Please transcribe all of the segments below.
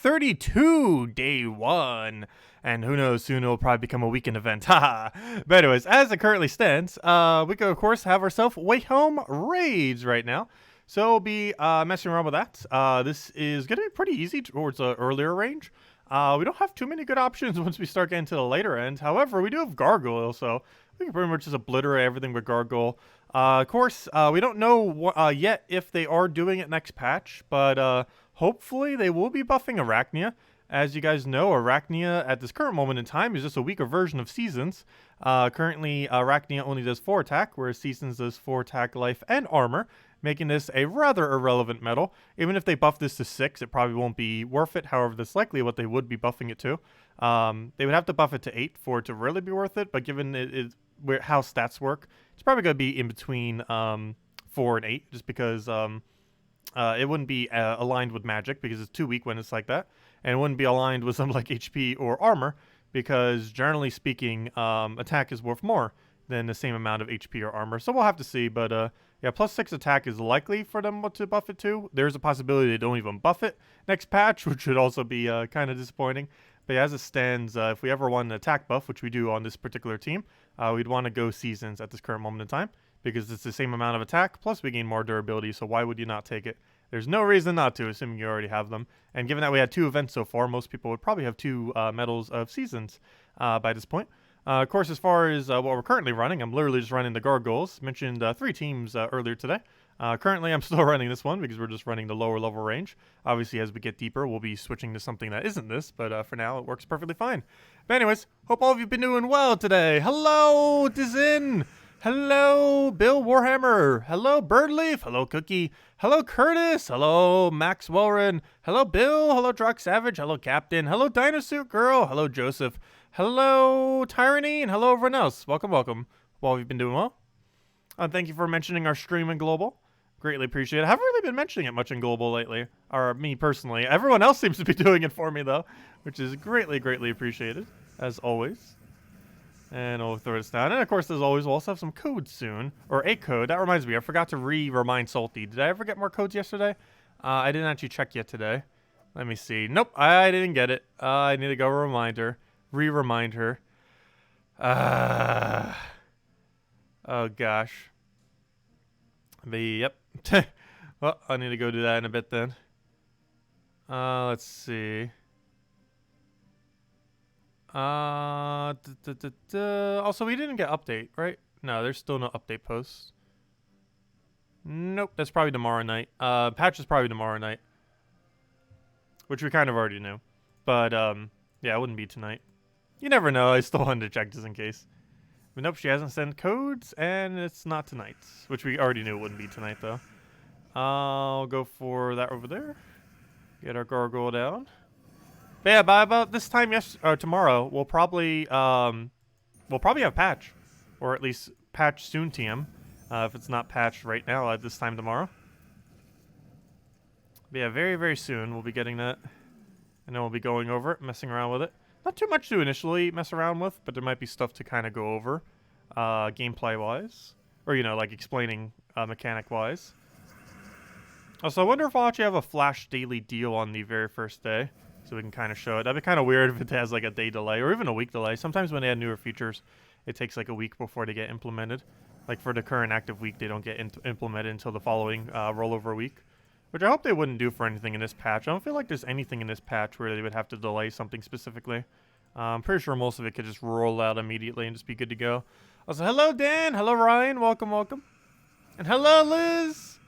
32, day 1. And who knows, soon it'll probably become a weekend event. Haha. But anyways, as it currently stands, we could, of course, have ourselves Whitehelm raids right now. So we'll be messing around with that. This is going to be pretty easy towards the earlier range. We don't have too many good options once we start getting to the later end. However, we do have Gargoyle, so we can pretty much just obliterate everything with Gargoyle. Of course, we don't know yet if they are doing it next patch, but hopefully they will be buffing Arachnia. As you guys know, Arachnia at this current moment in time is just a weaker version of Seasons. Currently, Arachnia only does 4 attack, whereas Seasons does 4 attack, life, and armor, making this a rather irrelevant medal. Even if they buff this to 6, it probably won't be worth it. However, that's likely what they would be buffing it to. They would have to buff it to 8 for it to really be worth it, but given how stats work, it's probably going to be in between 4 and 8, just because it wouldn't be aligned with magic, because it's too weak when it's like that. And it wouldn't be aligned with something like HP or armor, because generally speaking, attack is worth more than the same amount of HP or armor. So we'll have to see, but yeah, plus 6 attack is likely for them to buff it to. There's a possibility they don't even buff it next patch, which would also be kind of disappointing. But yeah, as it stands, if we ever want an attack buff, which we do on this particular team, we'd want to go Seasons at this current moment in time, because it's the same amount of attack, plus we gain more durability, so why would you not take it? There's no reason not to, assuming you already have them. And given that we had 2 events so far, most people would probably have 2 medals of Seasons by this point. Of course, as far as what we're currently running, I'm literally just running the Gargoyles. Mentioned 3 teams earlier today. Currently, I'm still running this one because we're just running the lower level range. Obviously, as we get deeper, we'll be switching to something that isn't this, but for now, it works perfectly fine. But anyways, hope all of you have been doing well today. Hello, Dizin! Hello, Bill Warhammer. Hello, Birdleaf. Hello, Cookie. Hello, Curtis. Hello, Max Wellren. Hello, Bill. Hello, Drock Savage. Hello, Captain. Hello, Dinosuit Girl. Hello, Joseph. Hello, Tyranny. And hello, everyone else. Welcome, welcome. Well, you've been doing well. Thank you for mentioning our stream in Global. Greatly appreciate it. I haven't really been mentioning it much in Global lately. Or me personally. Everyone else seems to be doing it for me, though, which is greatly, greatly appreciated, as always. And we'll throw this down. And of course, as always, we'll also have some codes soon. Or a code. That reminds me, I forgot to remind Salty. Did I ever get more codes yesterday? I didn't actually check yet today. Let me see. Nope, I didn't get it. I need to go remind her. Remind her. Oh, gosh. Yep. Well, I need to go do that in a bit then. Let's see. Also, we didn't get update, right? No, there's still no update posts. Nope, that's probably tomorrow night. Patch is probably tomorrow night, which we kind of already knew. But, yeah, it wouldn't be tonight. You never know. I still wanted to check just in case. But nope, she hasn't sent codes, and it's not tonight, which we already knew it wouldn't be tonight, though. I'll go for that over there. Get our Gargoyle down. But yeah, by about this time tomorrow, we'll probably have patch, or at least patch soon TM, if it's not patched right now at this time tomorrow. But yeah, very, very soon we'll be getting that, and then we'll be going over it, messing around with it. Not too much to initially mess around with, but there might be stuff to kind of go over, gameplay-wise, or like explaining mechanic-wise. Also, I wonder if I'll actually have a flash daily deal on the very first day. So we can kind of show it. That'd be kind of weird if it has like a day delay or even a week delay. Sometimes when they add newer features, it takes like a week before they get implemented. Like for the current active week, they don't get implemented until the following rollover week. Which I hope they wouldn't do for anything in this patch. I don't feel like there's anything in this patch where they would have to delay something specifically. I'm pretty sure most of it could just roll out immediately and just be good to go. Also, hello Dan, hello Ryan, welcome, welcome. And hello Liz.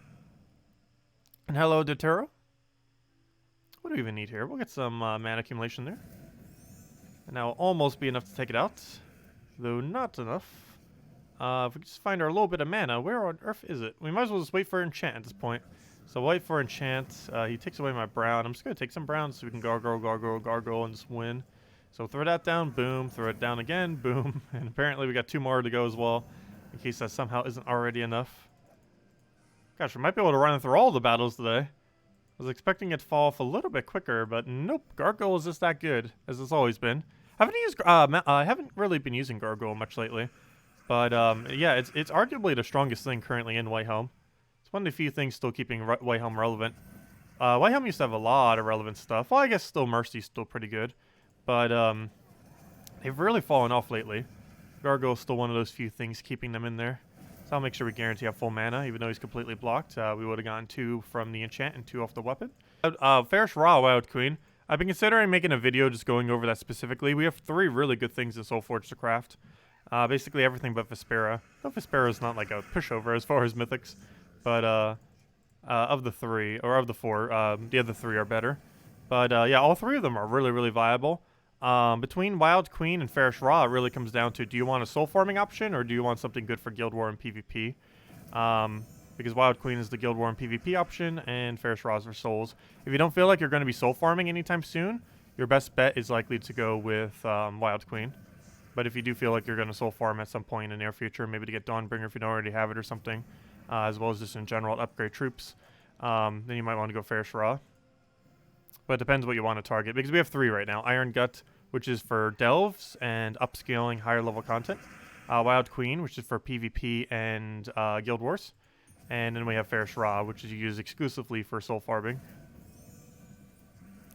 And hello Dotero. What do we even need here? We'll get some mana accumulation there. And that will almost be enough to take it out. Though not enough. If we just find our little bit of mana, where on earth is it? We might as well just wait for enchant at this point. So wait for enchant. He takes away my brown. I'm just going to take some brown so we can gargle, and just win. So throw that down, boom. Throw it down again, boom. And apparently we got 2 more to go as well, in case that somehow isn't already enough. Gosh, we might be able to run through all the battles today. I was expecting it to fall off a little bit quicker, but nope. Gargoyle is just that good, as it's always been. I haven't really been using Gargoyle much lately. But, yeah, it's arguably the strongest thing currently in Whitehelm. It's one of the few things still keeping Whitehelm relevant. Whitehelm used to have a lot of relevant stuff. Well, I guess still Mercy's still pretty good. But they've really fallen off lately. Gargoyle's still one of those few things keeping them in there. So I'll make sure we guarantee have full mana, even though he's completely blocked. We would have gotten 2 from the enchant and 2 off the weapon. Fairish Ra, Wild Queen. I've been considering making a video just going over that specifically. We have 3 really good things in Soulforge to craft. Basically everything but Vespera. Though Vespera is not like a pushover as far as mythics. But of the 3, or of the 4, the other 3 are better. But yeah, all 3 of them are really, really viable. Between Wild Queen and Fairish Ra, it really comes down to, do you want a soul farming option, or do you want something good for Guild War and PvP? Because Wild Queen is the Guild War and PvP option, and Fairish Ra is for souls. If you don't feel like you're going to be soul farming anytime soon, your best bet is likely to go with Wild Queen. But if you do feel like you're going to soul farm at some point in the near future, maybe to get Dawnbringer if you don't already have it or something, as well as just in general upgrade troops, then you might want to go Fairish Ra. But it depends what you want to target, because we have 3 right now. Iron Gut, which is for delves and upscaling higher level content. Wild Queen, which is for PvP and Guild Wars. And then we have Fairish Ra, which is used exclusively for soul farming.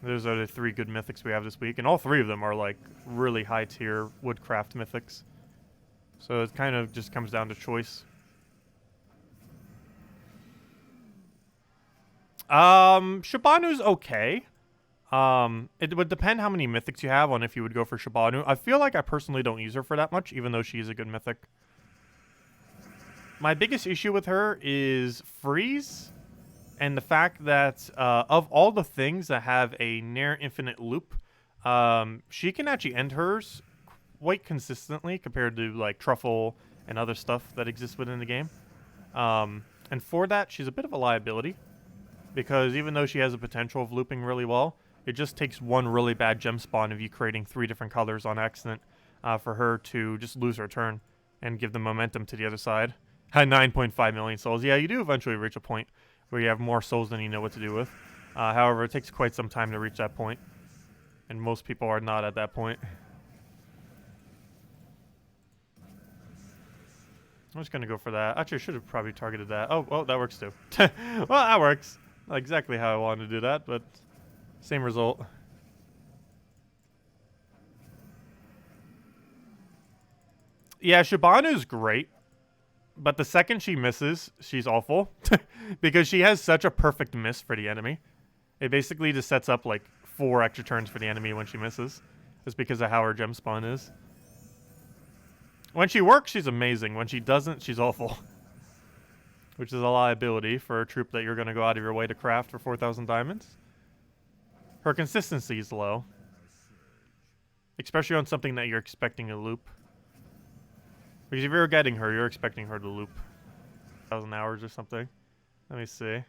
Those are the 3 good mythics we have this week. And all 3 of them are like really high tier woodcraft mythics. So it kind of just comes down to choice. Shabanu's okay. It would depend how many mythics you have on if you would go for Shabanu. I feel like I personally don't use her for that much, even though she is a good mythic. My biggest issue with her is freeze, and the fact that of all the things that have a near infinite loop, she can actually end hers quite consistently compared to like Truffle and other stuff that exists within the game. And for that, she's a bit of a liability, because even though she has a potential of looping really well, it just takes one really bad gem spawn of you creating 3 different colors on accident for her to just lose her turn and give the momentum to the other side. Had 9.5 million souls. Yeah, you do eventually reach a point where you have more souls than you know what to do with. However, it takes quite some time to reach that point, and most people are not at that point. I'm just going to go for that. Actually, I should have probably targeted that. Oh, well, that works too. Well, that works. Not exactly how I wanted to do that, but same result. Yeah, Shabanu's great, but the second she misses, she's awful. Because she has such a perfect miss for the enemy. It basically just sets up like 4 extra turns for the enemy when she misses. Just because of how her gem spawn is. When she works, she's amazing. When she doesn't, she's awful. Which is a liability for a troop that you're going to go out of your way to craft for 4,000 diamonds. Her consistency is low. Especially on something that you're expecting to loop. Because if you're getting her, you're expecting her to loop 1,000 hours or something. Let me see.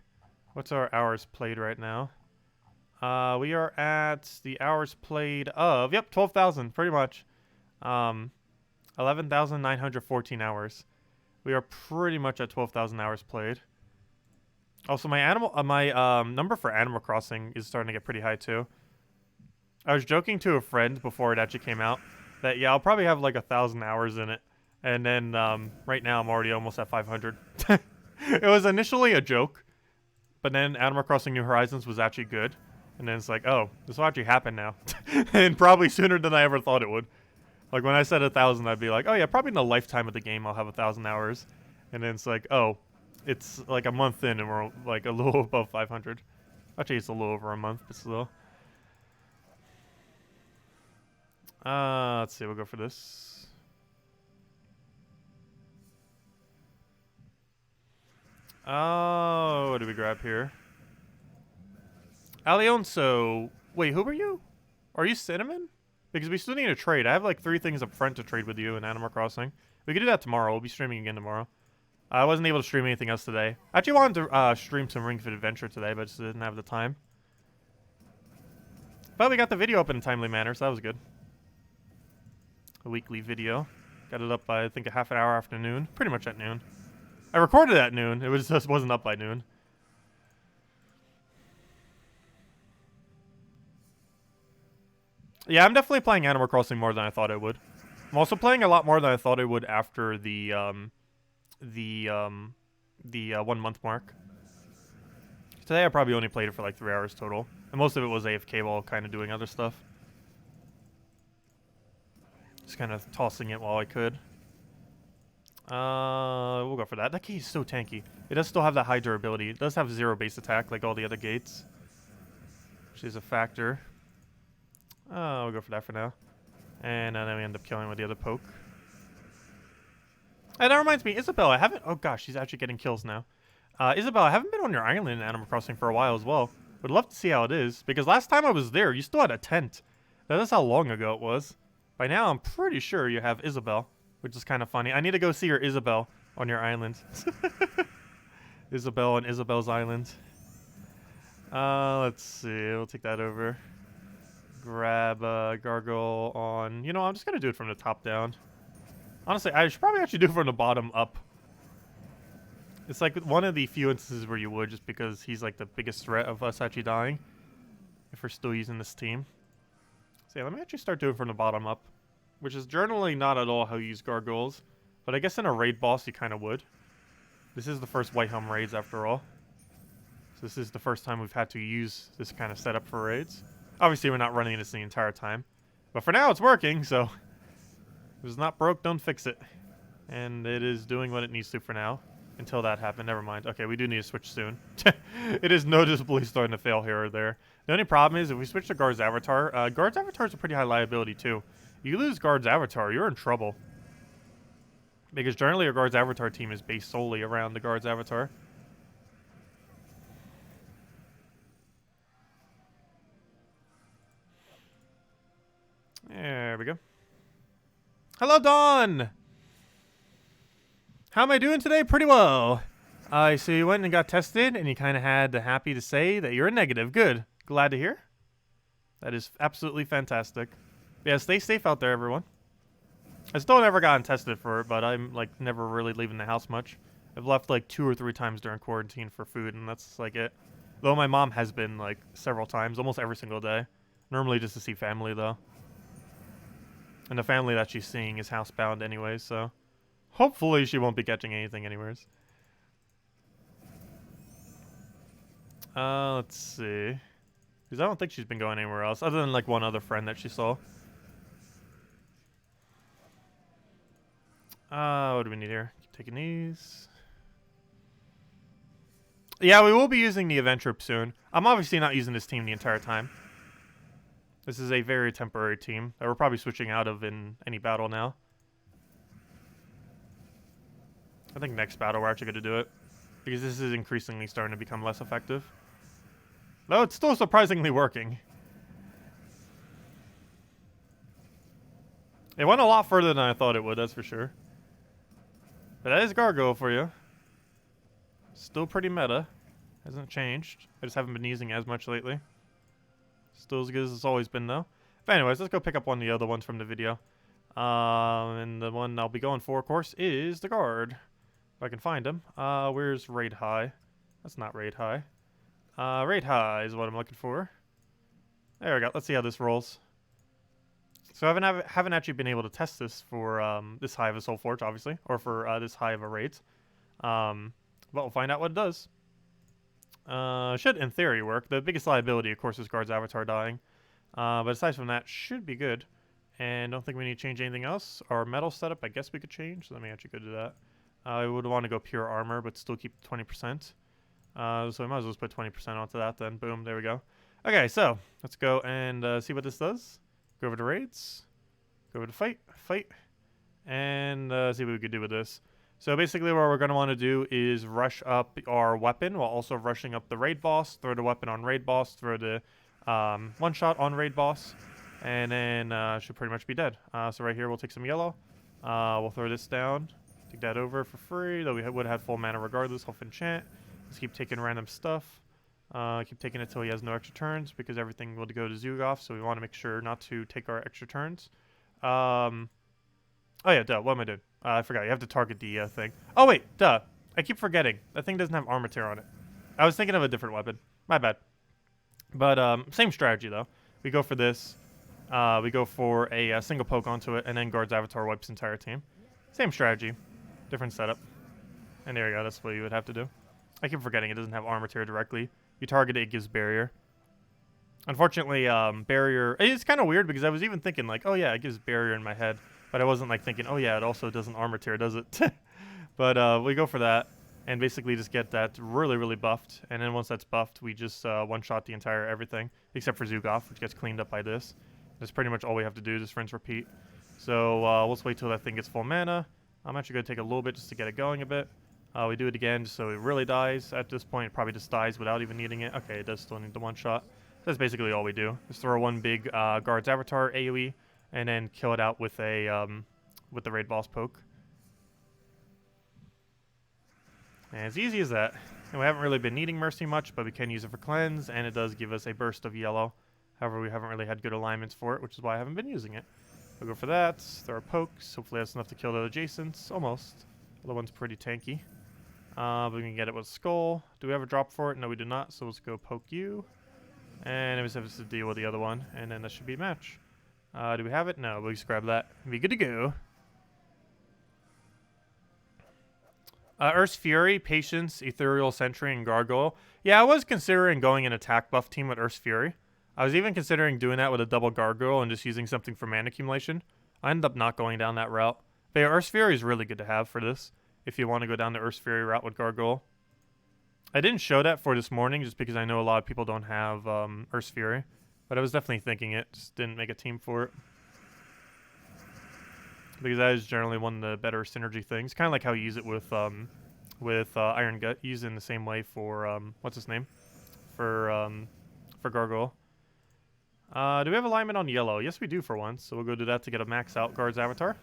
What's our hours played right now? We are at the hours played of, yep, 12,000, pretty much. 11,914 hours. We are pretty much at 12,000 hours played. Also, my number for Animal Crossing is starting to get pretty high too. I was joking to a friend before it actually came out that yeah, I'll probably have like 1,000 hours in it, and then right now I'm already almost at 500. It was initially a joke, but then Animal Crossing New Horizons was actually good, and then it's like, oh, this will actually happen now, and probably sooner than I ever thought it would. Like when I said 1,000, I'd be like, oh yeah, probably in the lifetime of the game I'll have 1,000 hours, and then it's like, oh, it's like a month in and we're like a little above 500. Actually, it's a little over a month, but still. Let's see, we'll go for this. Oh, what do we grab here? Alionso. Wait, who are you? Are you Cinnamon? Because we still need a trade. I have like 3 things up front to trade with you in Animal Crossing. We could do that tomorrow. We'll be streaming again tomorrow. I wasn't able to stream anything else today. I actually wanted to stream some Ring Fit Adventure today, but just didn't have the time. But we got the video up in a timely manner, so that was good. A weekly video. Got it up by, I think, a half an hour after noon. Pretty much at noon. I recorded at noon. It just wasn't up by noon. Yeah, I'm definitely playing Animal Crossing more than I thought I would. I'm also playing a lot more than I thought I would after the 1 month mark. Today I probably only played it for like 3 hours total. And most of it was AFK while kind of doing other stuff. Just kind of tossing it while I could. We'll go for that. That gate is so tanky. It does still have that high durability. It does have 0 base attack like all the other gates, which is a factor. We'll go for that for now. And then we end up killing with the other poke. And that reminds me, Isabel, I haven't... Oh gosh, she's actually getting kills now. Isabel, I haven't been on your island in Animal Crossing for a while as well. Would love to see how it is, because last time I was there, you still had a tent. That's how long ago it was. By now, I'm pretty sure you have Isabel, which is kind of funny. I need to go see your Isabel on your island. Isabel on Isabel's island. Let's see. We'll take that over. Grab Gargoyle on... You know, I'm just going to do it from the top down. Honestly, I should probably actually do it from the bottom up. It's like one of the few instances where you would, just because he's like the biggest threat of us actually dying. If we're still using this team. So yeah, let me actually start doing from the bottom up. Which is generally not at all how you use Gargoyles. But I guess in a raid boss you kind of would. This is the first Whitehelm raids after all. So this is the first time we've had to use this kind of setup for raids. Obviously we're not running this the entire time. But for now it's working, so... If it's not broke, don't fix it. And it is doing what it needs to for now. Until that happened, never mind. Okay, we do need to switch soon. It is noticeably starting to fail here or there. The only problem is if we switch to Guard's Avatar, Guard's Avatar is a pretty high liability too. You lose Guard's Avatar, you're in trouble. Because generally your Guard's Avatar team is based solely around the Guard's Avatar. There we go. Hello, Dawn! How am I doing today? Pretty well. So you went and got tested, and you kind of had the happy to say that you're a negative. Good. Glad to hear. That is absolutely fantastic. Yeah, stay safe out there, everyone. I still never gotten tested for it, but I'm, like, never really leaving the house much. I've left, like, 2 or 3 times during quarantine for food, and that's, like, it. Though my mom has been, like, several times, almost every single day. Normally just to see family, though. And the family that she's seeing is housebound anyway, so... Hopefully she won't be catching anything anyways. Let's see. Because I don't think she's been going anywhere else, other than, like, one other friend that she saw. What do we need here? Keep taking these. Yeah, we will be using the event troop soon. I'm obviously not using this team the entire time. This is a very temporary team that we're probably switching out of in any battle now. I think next battle we're actually going to do it. Because this is increasingly starting to become less effective. Though it's still surprisingly working. It went a lot further than I thought it would, that's for sure. But that is Gargoyle for you. Still pretty meta. Hasn't changed. I just haven't been using it as much lately. Still as good as it's always been, though. But anyways, let's go pick up one of the other ones from the video. And the one I'll be going for, of course, is the Guard. If I can find him. Where's Raid High? That's not Raid High. Raid High is what I'm looking for. There we go. Let's see how this rolls. So I haven't actually been able to test this for this high of a Soul Forge, obviously. Or for this high of a raid. But we'll find out what it does. Should, in theory, work. The biggest liability, of course, is Guard's Avatar dying. But aside from that, should be good. And don't think we need to change anything else. Our metal setup, I guess we could change. So let me actually go do that. I would want to go pure armor, but still keep 20%. So we might as well just put 20% onto that then. Boom, there we go. Okay, so let's go and see what this does. Go over to raids. Go over to fight. And see what we could do with this. So basically what we're going to want to do is rush up our weapon while also rushing up the raid boss. Throw the weapon on raid boss. Throw the one-shot on raid boss. And then should pretty much be dead. So right here we'll take some yellow. We'll throw this down. Take that over for free, though we would have full mana regardless. Off enchant. Just keep taking random stuff. Keep taking it till he has no extra turns because everything will go to Zugoff, so we want to make sure not to take our extra turns. Oh yeah, duh. What am I doing? I forgot. You have to target the thing. Oh wait, duh. I keep forgetting. That thing doesn't have armor tear on it. I was thinking of a different weapon. My bad. But same strategy though. We go for this. We go for a single poke onto it, and then Guard's Avatar wipes the entire team. Same strategy. Different setup. And there you go, that's what you would have to do. I keep forgetting it doesn't have armor tear directly. You target it, it gives barrier. Unfortunately, barrier... It's kind of weird because I was even thinking, like, oh yeah, it gives barrier in my head. But I wasn't, like, thinking, oh yeah, it also doesn't armor tear, does it? But we go for that. And basically just get that really, really buffed. And then once that's buffed, we just one-shot the entire everything. Except for Zugoff, which gets cleaned up by this. That's pretty much all we have to do, just rinse, repeat. So let's wait till that thing gets full mana. I'm actually going to take a little bit just to get it going a bit. We do it again just so it really dies. At this point, it probably just dies without even needing it. Okay, it does still need the one-shot. That's basically all we do. Just throw one big guard's avatar, AoE, and then kill it out with a with the raid boss poke. And as easy as that. And we haven't really been needing Mercy much, but we can use it for cleanse, and it does give us a burst of yellow. However, we haven't really had good alignments for it, which is why I haven't been using it. We'll go for that, throw our pokes. Hopefully that's enough to kill the adjacents. Almost. The other one's pretty tanky. But we can get it with a skull. Do we have a drop for it? No, we do not, so let's go poke you. And we just have to deal with the other one, and then that should be a match. Do we have it? No, we'll just grab that. Be good to go. Earth's Fury, Patience, Ethereal Sentry, and Gargoyle. Yeah, I was considering going an attack buff team with Earth's Fury. I was even considering doing that with a double Gargoyle and just using something for mana accumulation. I ended up not going down that route. But yeah, Earth's Fury is really good to have for this, if you want to go down the Earth's Fury route with Gargoyle. I didn't show that for this morning just because I know a lot of people don't have Earth's Fury. But I was definitely thinking it, just didn't make a team for it. Because that is generally one of the better synergy things. Kind of like how you use it with Iron Gut. Use it in the same way for, what's his name? For Gargoyle. Do we have alignment on yellow? Yes, we do for once. So we'll go do that to get a max out guard's avatar.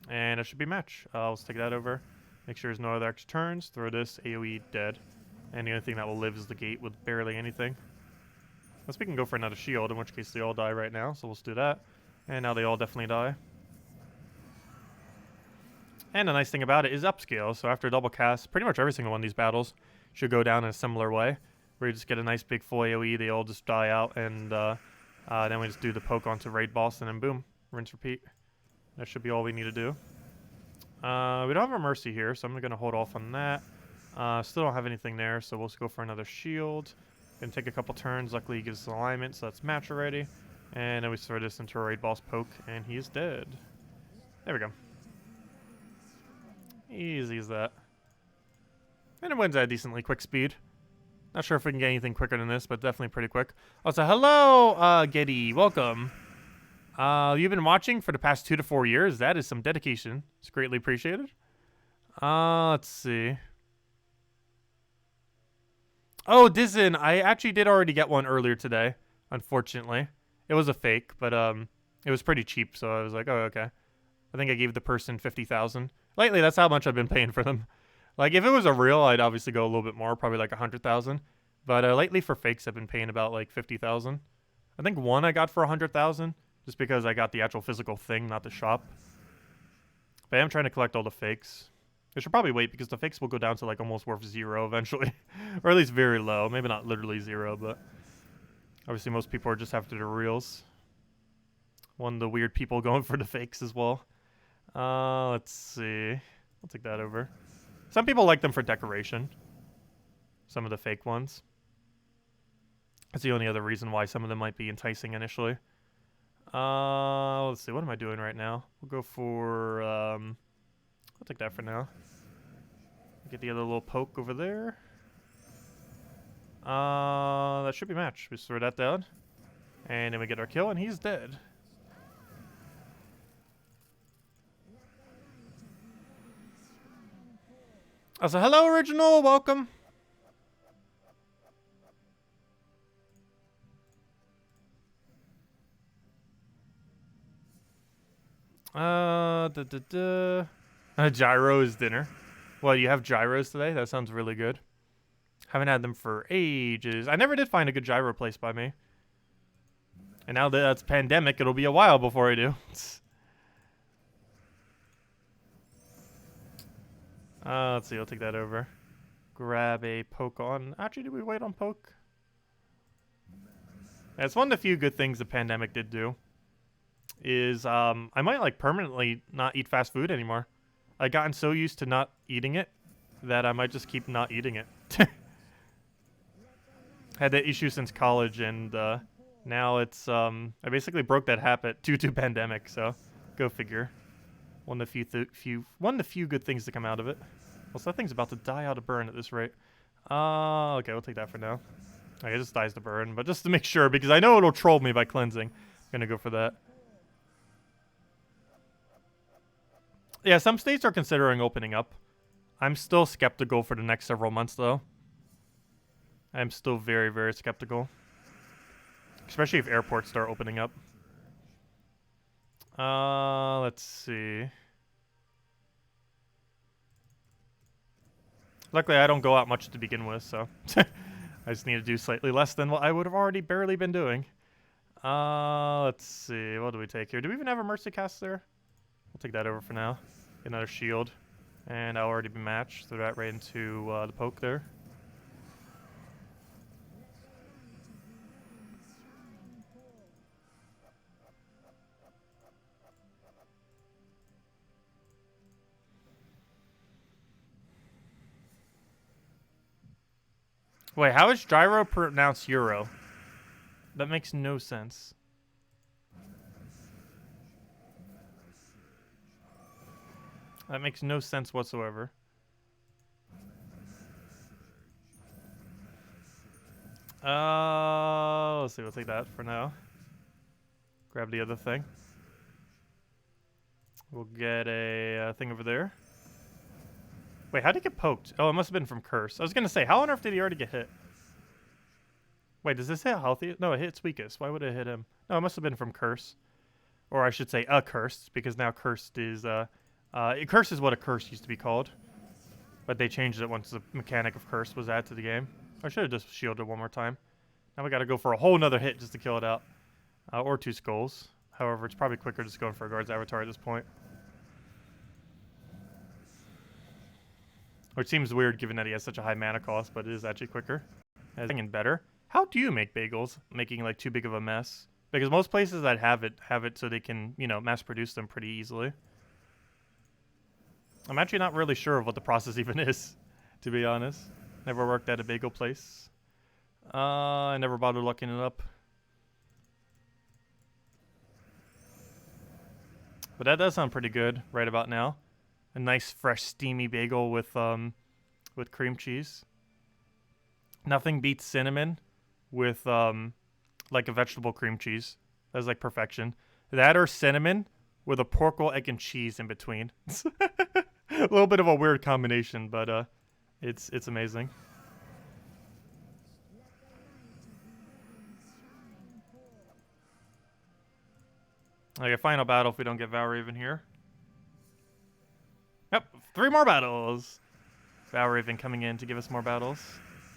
And it should be match. Let's take that over. Make sure there's no other extra turns. Throw this, AoE, dead. And the only thing that will live is the gate with barely anything. Unless we can go for another shield, in which case they all die right now. So let's do that. And now they all definitely die. And the nice thing about it is upscale. So after double cast, pretty much every single one of these battles should go down in a similar way. Where you just get a nice big full AoE, they all just die out, and then we just do the poke onto raid boss, and then boom, rinse, repeat. That should be all we need to do. We don't have a Mercy here, so I'm going to hold off on that. Still don't have anything there, so we'll just go for another shield. Gonna take a couple turns. Luckily, he gives us alignment, so that's match already. And then we throw this into a raid boss poke, and he is dead. There we go. Easy as that. And it wins at a decently quick speed. Not sure if we can get anything quicker than this, but definitely pretty quick. Also, hello, Getty. Welcome. You've been watching for the past 2 to 4 years. That is some dedication. It's greatly appreciated. Let's see. Oh, Dizen. I actually did already get one earlier today, unfortunately. It was a fake, but it was pretty cheap, so I was like, oh, okay. I think I gave the person 50,000. Lately, that's how much I've been paying for them. Like, if it was a real, I'd obviously go a little bit more, probably like 100,000. But lately for fakes, I've been paying about like 50,000. I think one I got for 100,000, just because I got the actual physical thing, not the shop. But I am trying to collect all the fakes. I should probably wait because the fakes will go down to like almost worth 0 eventually. Or at least very low. Maybe not literally 0, but obviously most people are just after the reals. One of the weird people going for the fakes as well. Let's see. I'll take that over. Some people like them for decoration. Some of the fake ones. That's the only other reason why some of them might be enticing initially. Let's see. What am I doing right now? We'll go for... I'll take that for now. Get the other little poke over there. That should be match. We just throw that down. And then we get our kill, and he's dead. So hello, Original. Welcome. Gyro is dinner. Well, you have gyros today? That sounds really good. Haven't had them for ages. I never did find a good gyro place by me. And now that it's pandemic, it'll be a while before I do. Let's see, I'll take that over. Grab a poke on. Actually, did we wait on poke? Yeah, it's one of the few good things the pandemic did do. Is, I might, like, permanently not eat fast food anymore. I've gotten so used to not eating it that I might just keep not eating it. Had that issue since college, and now it's I basically broke that habit due to pandemic. So go figure. One of the few good things to come out of it. Also, that thing's about to die out of burn at this rate. Okay, we'll take that for now. Okay, it just dies to burn, but just to make sure, because I know it'll troll me by cleansing. I'm gonna go for that. Yeah, some states are considering opening up. I'm still skeptical for the next several months, though. I'm still very, very skeptical. Especially if airports start opening up. Let's see. Luckily, I don't go out much to begin with, so I just need to do slightly less than what I would have already barely been doing. Let's see. What do we take here? Do we even have a Mercy cast there? We'll take that over for now. Get another shield. And I'll already be matched. Throw that right into the poke there. Wait, how is gyro pronounced euro? That makes no sense. That makes no sense whatsoever. Let's see, we'll take that for now. Grab the other thing. We'll get a thing over there. Wait, how did he get poked? Oh, it must have been from Curse. I was gonna say, how on earth did he already get hit? Wait, does this hit healthy? No, it hits weakest. Why would it hit him? No, it must have been from Curse. Or I should say a Cursed, because now Cursed is, Curse is what a Curse used to be called. But they changed it once the mechanic of Curse was added to the game. I should have just shielded one more time. Now we gotta go for a whole nother hit just to kill it out. Or 2 skulls. However, it's probably quicker just going for a guard's avatar at this point. Which seems weird given that he has such a high mana cost, but it is actually quicker. And better. How do you make bagels? Making like too big of a mess? Because most places that have it so they can, you know, mass produce them pretty easily. I'm actually not really sure of what the process even is, to be honest. Never worked at a bagel place. I never bothered looking it up. But that does sound pretty good right about now. A nice, fresh, steamy bagel with cream cheese. Nothing beats cinnamon with like a vegetable cream cheese. That's like perfection. That or cinnamon with a pork roll, egg, and cheese in between. A little bit of a weird combination, but it's amazing. Okay, final battle if we don't get Valraven here. Yep, 3 more battles. Valraven coming in to give us more battles.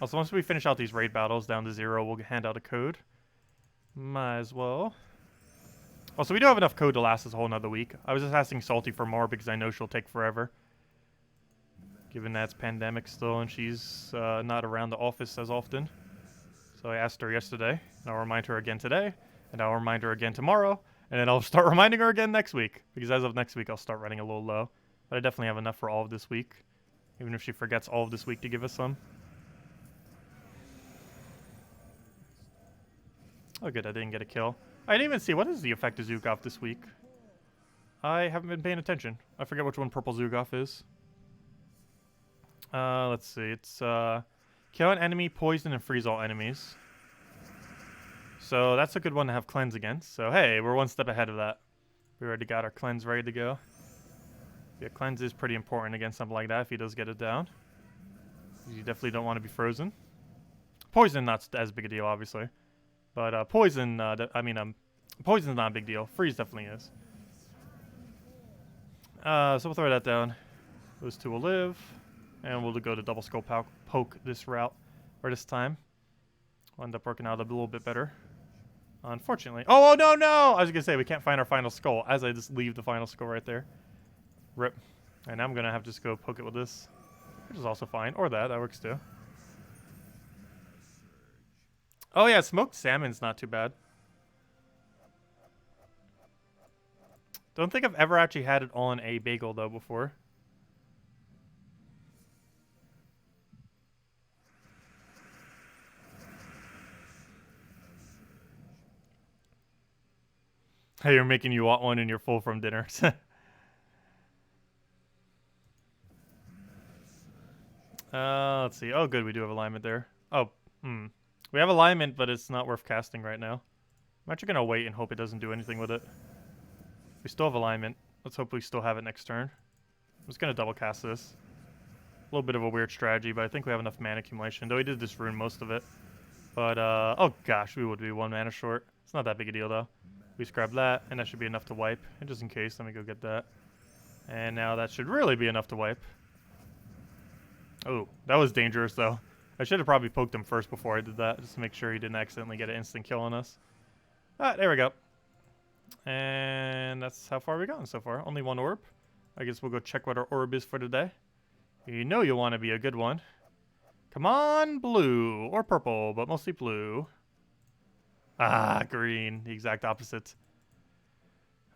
Also, once we finish out these raid battles down to 0, we'll hand out a code. Might as well. Also, we do have enough code to last us a whole nother week. I was just asking Salty for more because I know she'll take forever. Given that it's pandemic still and she's not around the office as often. So I asked her yesterday, and I'll remind her again today, and I'll remind her again tomorrow, and then I'll start reminding her again next week. Because as of next week, I'll start running a little low. But I definitely have enough for all of this week. Even if she forgets all of this week to give us some. Oh good, I didn't get a kill. I didn't even see, what is the effect of Zugoff this week? I haven't been paying attention. I forget which one purple Zugoff is. Let's see, it's kill an enemy, poison, and freeze all enemies. So that's a good one to have cleanse against. So hey, we're one step ahead of that. We already got our cleanse ready to go. Yeah, cleanse is pretty important against something like that if he does get it down. You definitely don't want to be frozen. Poison, not as big a deal, obviously. But poison, poison's not a big deal. Freeze definitely is. So we'll throw that down. Those 2 will live. And we'll go to double skull poke this route, or this time. We'll end up working out a little bit better. Unfortunately. Oh, no, no! I was going to say, we can't find our final skull, as I just leave the final skull right there. Rip. And now I'm going to have to just go poke it with this. Which is also fine. Or that works too. Oh yeah, smoked salmon's not too bad. Don't think I've ever actually had it on a bagel though before. Hey, you're making you want one and you're full from dinner. Let's see. Oh, good. We do have alignment there. Oh, we have alignment, but it's not worth casting right now. I'm actually going to wait and hope it doesn't do anything with it. We still have alignment. Let's hope we still have it next turn. I'm just going to double cast this. A little bit of a weird strategy, but I think we have enough mana accumulation. Though we did just ruin most of it. But, oh gosh, we would be 1 mana short. It's not that big a deal, though. We just grab that, and that should be enough to wipe. And just in case, let me go get that. And now that should really be enough to wipe. Oh, that was dangerous, though. I should have probably poked him first before I did that, just to make sure he didn't accidentally get an instant kill on us. Ah, there we go. And that's how far we've gotten so far. Only 1 orb. I guess we'll go check what our orb is for today. You know you want to be a good one. Come on, blue. Or purple, but mostly blue. Ah, green. The exact opposite.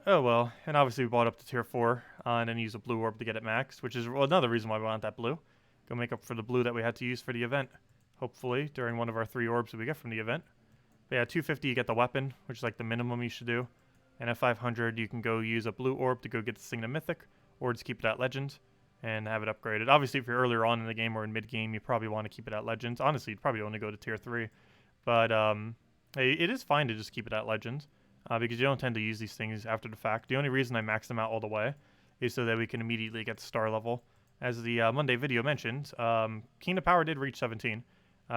Oh, well. And obviously we bought up to tier 4. And then use a blue orb to get it maxed, which is another reason why we want that blue. Go make up for the blue that we had to use for the event. Hopefully, during one of our 3 orbs that we get from the event. But yeah, 250 you get the weapon, which is like the minimum you should do. And at 500 you can go use a blue orb to go get this thing to mythic. Or just keep it at legend. And have it upgraded. Obviously, if you're earlier on in the game or in mid-game, you probably want to keep it at legend. Honestly, you'd probably only go to tier 3. But it is fine to just keep it at legend. Because you don't tend to use these things after the fact. The only reason I max them out all the way is so that we can immediately get to star level. As the Monday video mentioned, King of Power did reach 17.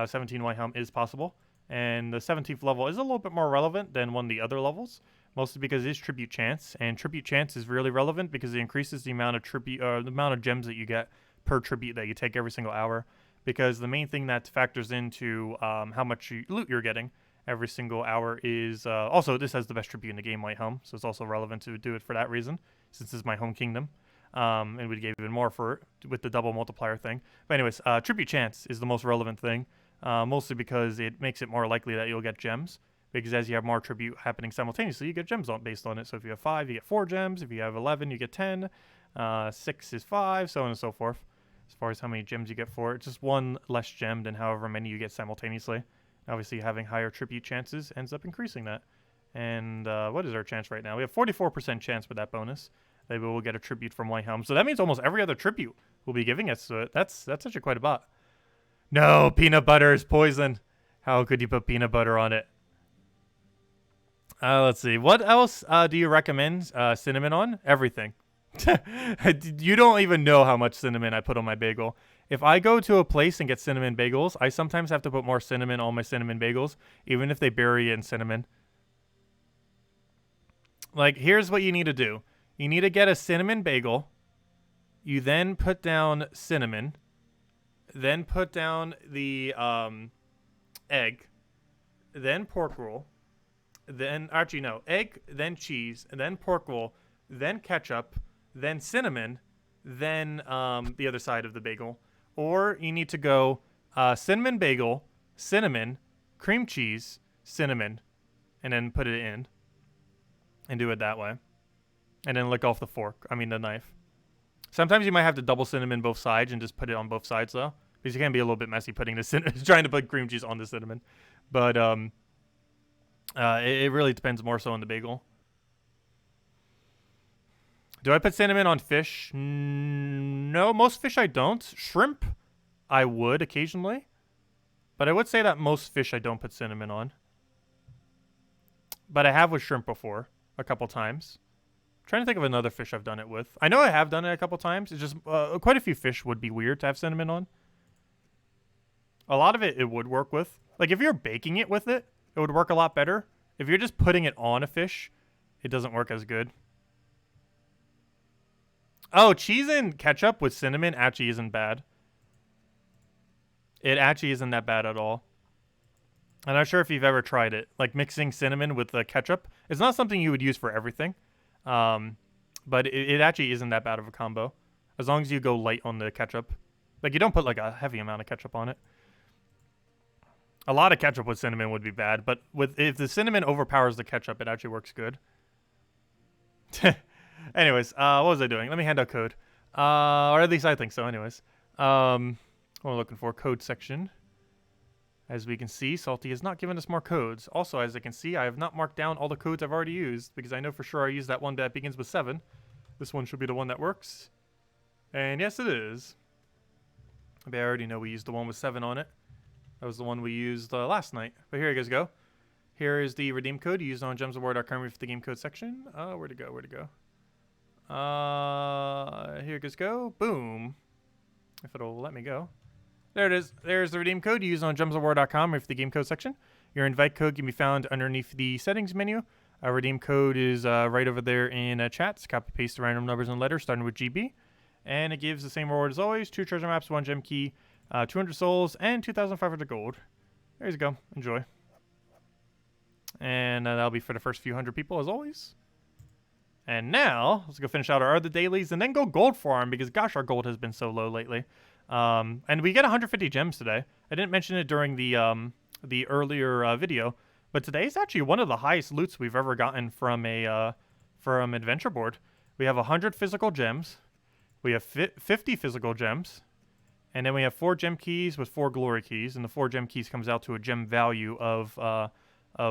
17 Whitehelm is possible. And the 17th level is a little bit more relevant than one of the other levels. Mostly because it is Tribute Chance. And Tribute Chance is really relevant because it increases the amount of the amount of gems that you get per tribute that you take every single hour. Because the main thing that factors into how much loot you're getting every single hour is... also, this has the best tribute in the game, Whitehelm. So it's also relevant to do it for that reason. Since this is my home kingdom. And we gave even more for it with the double multiplier thing. But anyways, Tribute Chance is the most relevant thing. Mostly because it makes it more likely that you'll get gems. Because as you have more tribute happening simultaneously, you get gems based on it. So if you have 5, you get 4 gems. If you have 11, you get 10. 6 is 5, so on and so forth. As far as how many gems you get for it. It's just 1 less gem than however many you get simultaneously. Obviously, having higher tribute chances ends up increasing that. And what is our chance right now? We have 44% chance with that bonus. Maybe we'll get a tribute from Whitehelm. So that means almost every other tribute will be giving us to it. That's actually quite a bot. No, peanut butter is poison. How could you put peanut butter on it? Let's see. What else do you recommend cinnamon on? Everything. You don't even know how much cinnamon I put on my bagel. If I go to a place and get cinnamon bagels, I sometimes have to put more cinnamon on my cinnamon bagels, even if they bury it in cinnamon. Like, here's what you need to do. You need to get a cinnamon bagel. You then put down cinnamon. Then put down the egg. Then pork roll. Then, actually, no. Egg, then cheese, then pork roll, then ketchup, then cinnamon, then the other side of the bagel. Or you need to go cinnamon bagel, cinnamon, cream cheese, cinnamon, and then put it in. And do it that way. And then lick off the knife. Sometimes you might have to double cinnamon both sides and just put it on both sides, though. Because you can be a little bit messy putting the trying to put cream cheese on the cinnamon. But, it really depends more so on the bagel. Do I put cinnamon on fish? No, most fish I don't. Shrimp, I would occasionally. But I would say that most fish I don't put cinnamon on. But I have with shrimp before, a couple times. I'm trying to think of another fish I've done it with. I know I have done it a couple times. It's just quite a few fish would be weird to have cinnamon on. A lot of it would work with. Like if you're baking it with it, it would work a lot better. If you're just putting it on a fish, it doesn't work as good. Oh, cheese and ketchup with cinnamon actually isn't bad. It actually isn't that bad at all. I'm not sure if you've ever tried it. Like mixing cinnamon with the ketchup. It's not something you would use for everything. But it actually isn't that bad of a combo. As long as you go light on the ketchup. Like you don't put like a heavy amount of ketchup on it. A lot of ketchup with cinnamon would be bad, but if the cinnamon overpowers the ketchup, it actually works good. Anyways, what was I doing? Let me hand out code. Or at least I think so, anyways. What am I looking for? Code section. As we can see, Salty has not given us more codes. Also, as I can see, I have not marked down all the codes I've already used because I know for sure I used that one that begins with 7. This one should be the one that works. And yes, it is. I already know we used the one with 7 on it. That was the one we used last night. But here you guys go. Here is the redeem code used on gemsofwar.com for the game code section. Where'd it go? Where'd it go? Here you guys go. Boom. If it'll let me go. There it is. There's the redeem code used on gemsofwar.com for the game code section. Your invite code can be found underneath the settings menu. Our redeem code is right over there in chats. Copy paste the random numbers and letters starting with GB. And it gives the same reward as always. 2 treasure maps, 1 gem key, 200 souls, and 2,500 gold. There you go. Enjoy. And that'll be for the first few hundred people as always. And now, let's go finish out our other dailies and then go gold farm because gosh, our gold has been so low lately. And we get 150 gems today. I didn't mention it during the earlier video, but today is actually one of the highest loots we've ever gotten from a from adventure board. We have 100 physical gems, we have 50 physical gems, and then we have 4 gem keys with 4 glory keys, and the 4 gem keys comes out to a gem value of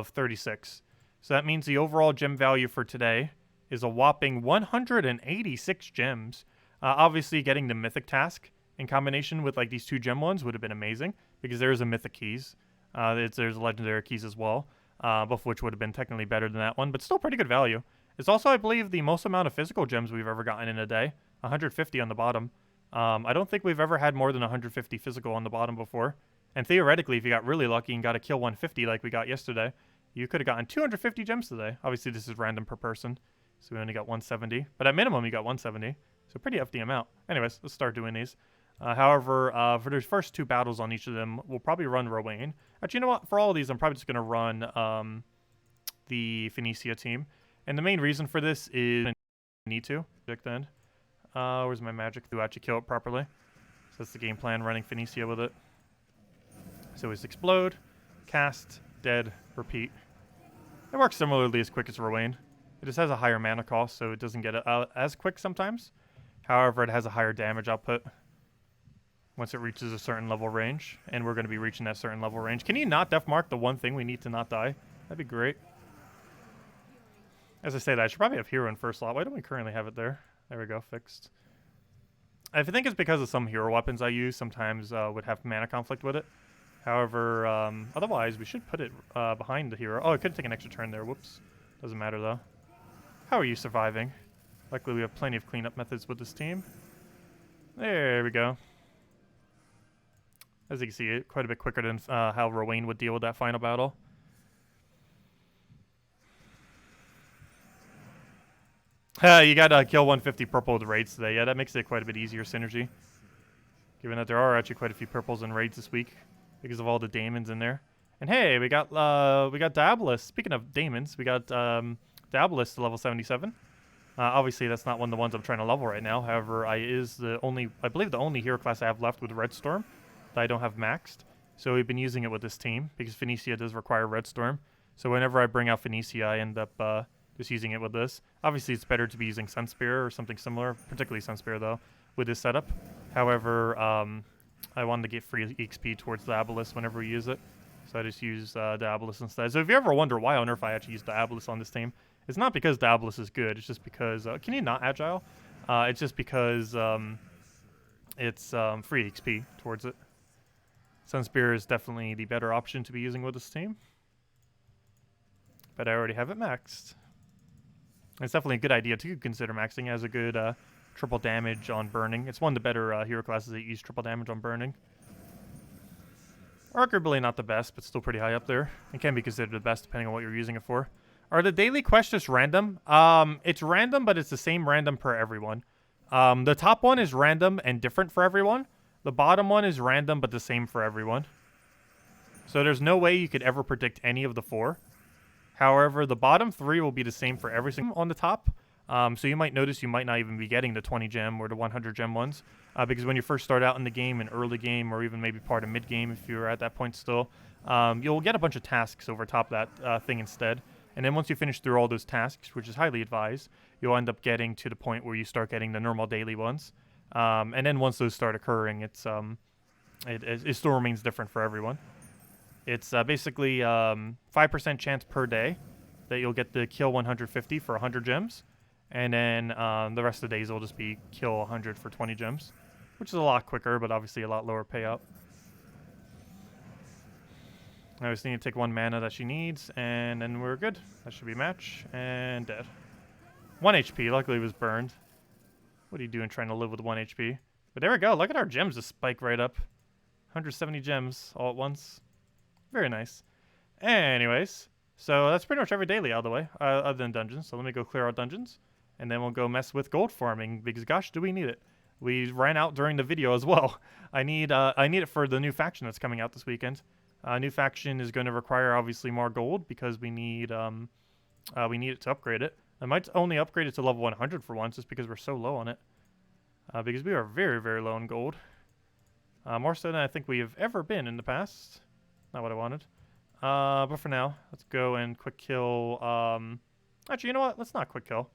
36. So that means the overall gem value for today is a whopping 186 gems. Obviously, getting the mythic task in combination with like these 2 gem ones would have been amazing because there is a mythic keys. There's legendary keys as well, both of which would have been technically better than that one, but still pretty good value. It's also, I believe, the most amount of physical gems we've ever gotten in a day, 150 on the bottom. I don't think we've ever had more than 150 physical on the bottom before. And theoretically, if you got really lucky and got a kill 150 like we got yesterday, you could have gotten 250 gems today. Obviously, this is random per person, so we only got 170. But at minimum, you got 170, so pretty hefty amount. Anyways, let's start doing these. However, for the first 2 battles on each of them, we'll probably run Rowan. Actually, you know what? For all of these, I'm probably just going to run the Phoenicia team. And the main reason for this is I need to. Then. Where's my magic to actually kill it properly? So that's the game plan, running Phoenicia with it. So it's explode, cast, dead, repeat. It works similarly as quick as Rowan. It just has a higher mana cost, so it doesn't get it out as quick sometimes. However, it has a higher damage output once it reaches a certain level range, and we're going to be reaching that certain level range. Can you not def mark the one thing we need to not die? That'd be great. As I say that, I should probably have hero in first slot. Why don't we currently have it there? There we go, fixed. I think it's because of some hero weapons I use sometimes would have mana conflict with it. However, otherwise we should put it behind the hero. Oh, I could take an extra turn there. Whoops. Doesn't matter though. How are you surviving? Luckily we have plenty of cleanup methods with this team. There we go. As you can see, quite a bit quicker than how Rowan would deal with that final battle. You gotta kill 150 purple with raids today. Yeah, that makes it quite a bit easier synergy. Given that there are actually quite a few purples in raids this week because of all the daemons in there. And hey, we got Diabolus. Speaking of daemons, we got Diabolus to level 77. Obviously, that's not one of the ones I'm trying to level right now. However, I believe the only hero class I have left with Red Storm that I don't have maxed. So we've been using it with this team because Phoenicia does require Red Storm. So whenever I bring out Phoenicia, I end up just using it with this. Obviously, it's better to be using Sunspear or something similar, particularly Sunspear though, with this setup. However, I wanted to get free XP towards Diabolus whenever we use it. So I just use Diabolus instead. So if you ever wonder why on earth I actually use Diabolus on this team, it's not because Diabolus is good. It's just because... can you not agile? It's just because it's free XP towards it. Sunspear is definitely the better option to be using with this team. But I already have it maxed. It's definitely a good idea to consider maxing. It has a good triple damage on burning. It's one of the better hero classes that use triple damage on burning. Arguably not the best, but still pretty high up there. It can be considered the best depending on what you're using it for. Are the daily quests just random? It's random, but it's the same random per everyone. The top one is random and different for everyone. The bottom one is random, but the same for everyone. So there's no way you could ever predict any of the 4. However, the bottom 3 will be the same for every single on the top. So you might notice you might not even be getting the 20 gem or the 100 gem ones. Because when you first start out in the game, in early game, or even maybe part of mid game if you're at that point still, you'll get a bunch of tasks over top that thing instead. And then once you finish through all those tasks, which is highly advised, you'll end up getting to the point where you start getting the normal daily ones. And then once those start occurring, it still remains different for everyone. It's basically 5% chance per day that you'll get the kill 150 for 100 gems. And then the rest of the days will just be kill 100 for 20 gems, which is a lot quicker, but obviously a lot lower payout. I just need to take 1 mana that she needs, and then we're good. That should be match, and dead. 1 HP, luckily it was burned. What are you doing trying to live with 1 HP? But there we go, look at our gems just spike right up. 170 gems all at once. Very nice. Anyways, so that's pretty much every daily out of the way, other than dungeons. So let me go clear our dungeons, and then we'll go mess with gold farming, because gosh, do we need it. We ran out during the video as well. I need it for the new faction that's coming out this weekend. New faction is going to require obviously more gold because we need it to upgrade it. I might only upgrade it to level 100 for once, just because we're so low on it. Because we are very, very low on gold. More so than I think we have ever been in the past. Not what I wanted. But for now, let's go and quick kill. Actually, you know what? Let's not quick kill.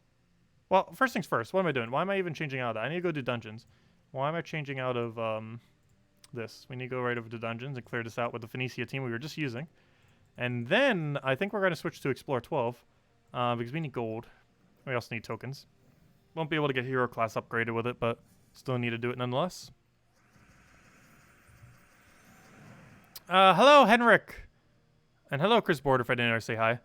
Well, first things first. What am I doing? Why am I even changing out of that? I need to go do dungeons. Why am I changing out of this? We need to go right over to dungeons and clear this out with the Phoenicia team we were just using. And then I think we're going to switch to Explore 12 because we need gold. We also need tokens. Won't be able to get hero class upgraded with it, but still need to do it nonetheless. Hello, Henrik. And hello, Chris Border, if I didn't already say hi.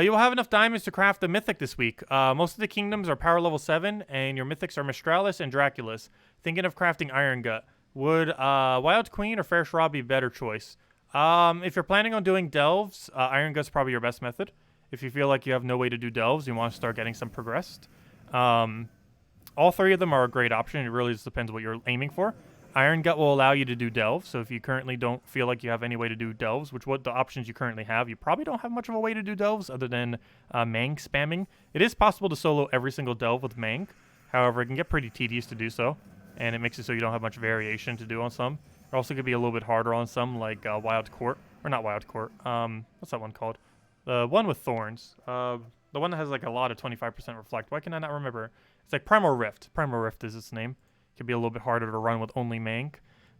You will have enough diamonds to craft the mythic this week. Most of the kingdoms are power level 7, and your mythics are Mistralis and Draculus. Thinking of crafting Iron Gut. Would Wild Queen or Fair Shroud be a better choice? If you're planning on doing delves, Iron Gut's probably your best method. If you feel like you have no way to do delves, you want to start getting some progressed. All 3 of them are a great option. It really just depends what you're aiming for. Iron Gut will allow you to do delves, so if you currently don't feel like you have any way to do delves, which what the options you currently have, you probably don't have much of a way to do delves other than Mang spamming. It is possible to solo every single delve with Mang. However, it can get pretty tedious to do so, and it makes it so you don't have much variation to do on some. It also could be a little bit harder on some, like Wild Court. Or not Wild Court. What's that one called? The one with Thorns. The one that has like a lot of 25% Reflect. Why can I not remember? It's like Primal Rift. Primal Rift is its name. Could be a little bit harder to run with only Mank.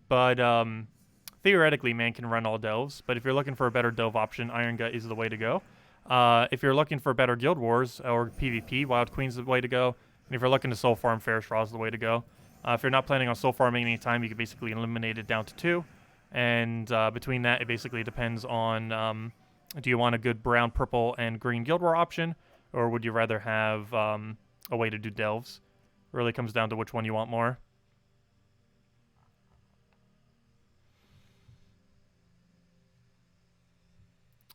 But theoretically, Mank can run all delves. But if you're looking for a better delve option, Iron Gut is the way to go. If you're looking for better Guild Wars or PvP, Wild Queen's the way to go. And if you're looking to soul farm, Fair Shroud's the way to go. If you're not planning on soul farming any time, you can basically eliminate it down to 2. And between that, it basically depends on do you want a good brown, purple, and green Guild War option? Or would you rather have a way to do delves? Really comes down to which one you want more.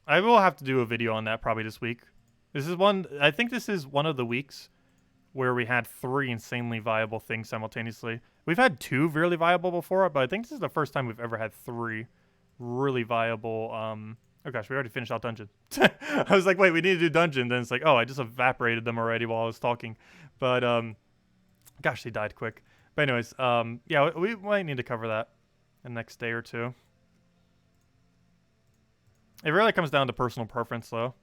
I will have to do a video on that probably this week. I think this is one of the weeks where we had 3 insanely viable things simultaneously. We've had 2 really viable before, but I think this is the first time we've ever had 3 really viable. Oh gosh, we already finished out dungeon. I was like, wait, we need to do dungeon. Then it's like, oh, I just evaporated them already while I was talking. But gosh, they died quick. But anyways, yeah, we might need to cover that the next day or 2. It really comes down to personal preference, though.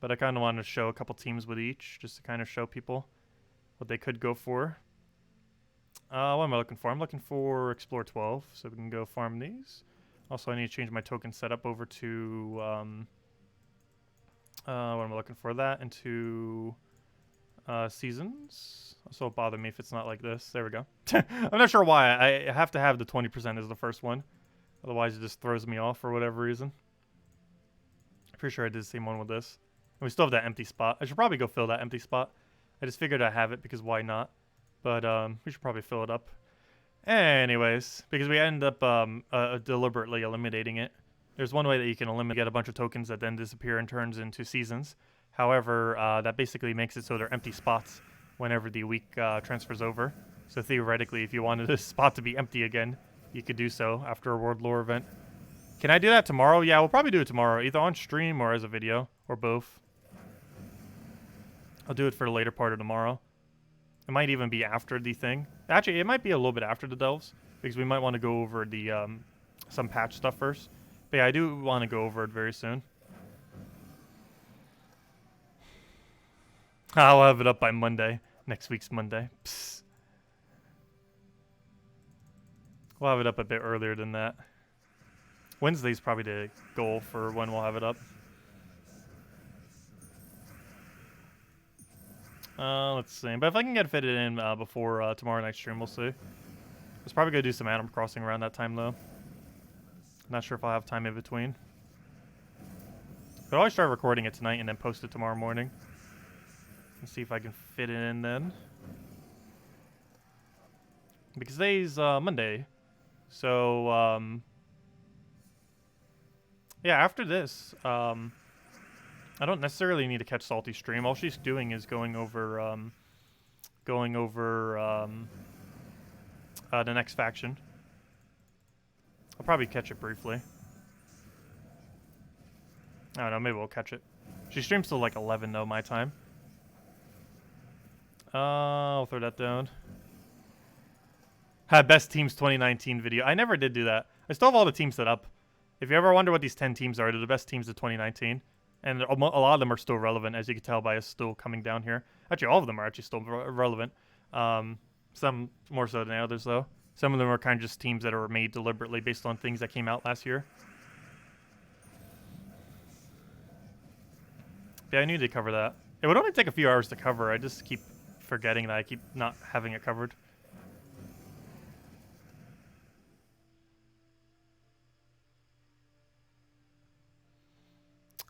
But I kind of want to show a couple teams with each, just to kind of show people what they could go for. What am I looking for? I'm looking for Explore 12, so we can go farm these. Also, I need to change my token setup over to... what am I looking for? That into Seasons. Also, it'll bother me if it's not like this. There we go. I'm not sure why. I have to have the 20% as the first one. Otherwise, it just throws me off for whatever reason. Pretty sure I did the same one with this. And we still have that empty spot. I should probably go fill that empty spot. I just figured I have it because why not? But we should probably fill it up. Anyways, because we end up deliberately eliminating it. There's one way that you can get a bunch of tokens that then disappear and turns into seasons. However, that basically makes it so they're empty spots whenever the week transfers over. So theoretically, if you wanted this spot to be empty again, you could do so after a World Lore event. Can I do that tomorrow? Yeah, we'll probably do it tomorrow, either on stream or as a video, or both. I'll do it for the later part of tomorrow. It might even be after the thing. Actually, it might be a little bit after the delves, because we might want to go over the some patch stuff first. But yeah, I do want to go over it very soon. I'll have it up by Monday. Next week's Monday. Psst. We'll have it up a bit earlier than that. Wednesday's probably the goal for when we'll have it up. Let's see. But if I can get it fitted in before tomorrow night's stream, we'll see. I was probably going to do some Animal Crossing around that time, though. Not sure if I'll have time in between. But I'll always try recording it tonight and then post it tomorrow morning. Let's see if I can fit it in then. Because today's Monday. So, yeah, after this, I don't necessarily need to catch Salty's stream. All she's doing is going over the next faction. I'll probably catch it briefly. I don't know, maybe we'll catch it. She streams till like 11 though, my time. I'll throw that down. Best teams 2019 video. I never did do that. I still have all the teams set up. If you ever wonder what these 10 teams are, they're the best teams of 2019. And a lot of them are still relevant, as you can tell by us still coming down here. Actually, all of them are actually still relevant. Some more so than others, though. Some of them are kind of just teams that are made deliberately based on things that came out last year. Yeah, I need to cover that. It would only take a few hours to cover. I just keep forgetting that I keep not having it covered.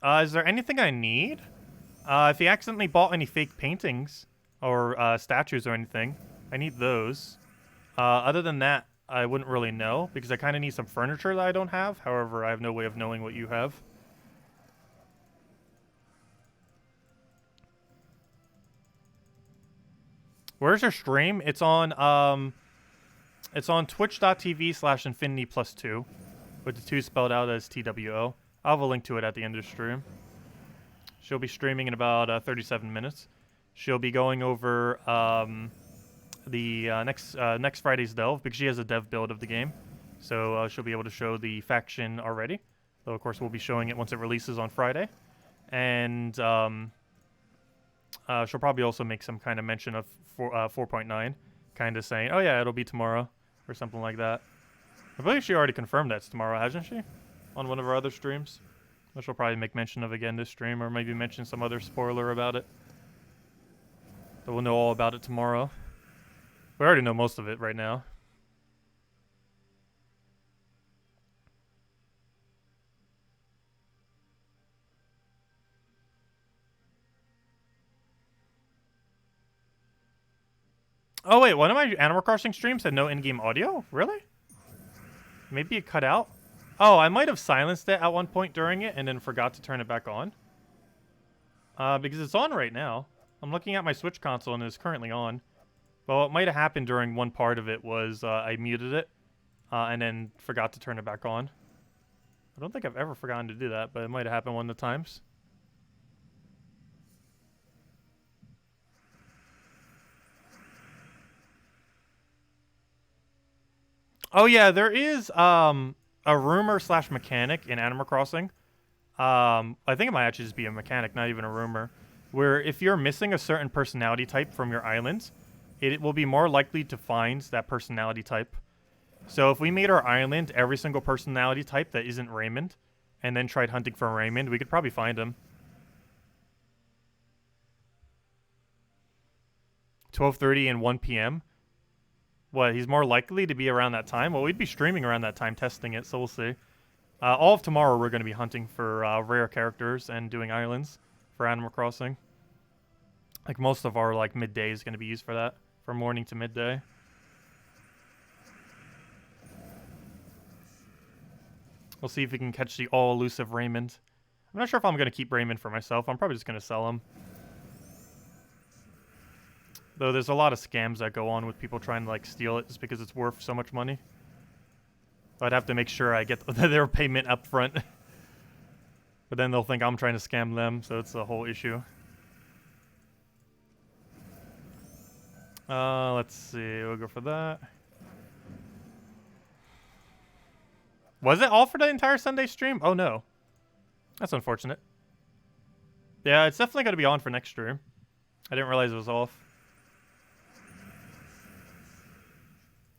Is there anything I need? If you accidentally bought any fake paintings or statues or anything, I need those. Other than that, I wouldn't really know because I kind of need some furniture that I don't have. However, I have no way of knowing what you have. Where's your stream? It's on twitch.tv/infinity+2 with the 2 spelled out as TWO. I'll have a link to it at the end of the stream. She'll be streaming in about 37 minutes. She'll be going over the next Friday's delve because she has a dev build of the game. So she'll be able to show the faction already. Though, of course, we'll be showing it once it releases on Friday. And she'll probably also make some kind of mention of 4.9, kind of saying, oh yeah, it'll be tomorrow or something like that. I believe she already confirmed that's tomorrow, hasn't she? On one of our other streams, which she'll probably make mention of again this stream, or maybe mention some other spoiler about it. But we'll know all about it tomorrow. We already know most of it right now. Oh wait, one of my Animal Crossing streams had no in-game audio? Really? Maybe it cut out? Oh, I might have silenced it at one point during it and then forgot to turn it back on. Because it's on right now. I'm looking at my Switch console and it's currently on. Well, what might have happened during one part of it was I muted it and then forgot to turn it back on. I don't think I've ever forgotten to do that, but it might have happened one of the times. Oh yeah, there is a rumor / mechanic in Animal Crossing. I think it might actually just be a mechanic, not even a rumor, where if you're missing a certain personality type from your islands, it will be more likely to find that personality type. So if we made our island every single personality type that isn't Raymond, and then tried hunting for Raymond, we could probably find him. 12:30 and 1 p.m. What, he's more likely to be around that time? Well, we'd be streaming around that time, testing it, so we'll see. All of tomorrow, we're going to be hunting for rare characters and doing islands for Animal Crossing. Like, most of our, like, midday is going to be used for that, from morning to midday. We'll see if we can catch the all-elusive Raymond. I'm not sure if I'm going to keep Raymond for myself. I'm probably just going to sell him. Though there's a lot of scams that go on with people trying to like steal it just because it's worth so much money. I'd have to make sure I get their payment up front. But then they'll think I'm trying to scam them, so it's a whole issue. Let's see. We'll go for that. Was it all for the entire Sunday stream? Oh no. That's unfortunate. Yeah, it's definitely going to be on for next stream. I didn't realize it was off.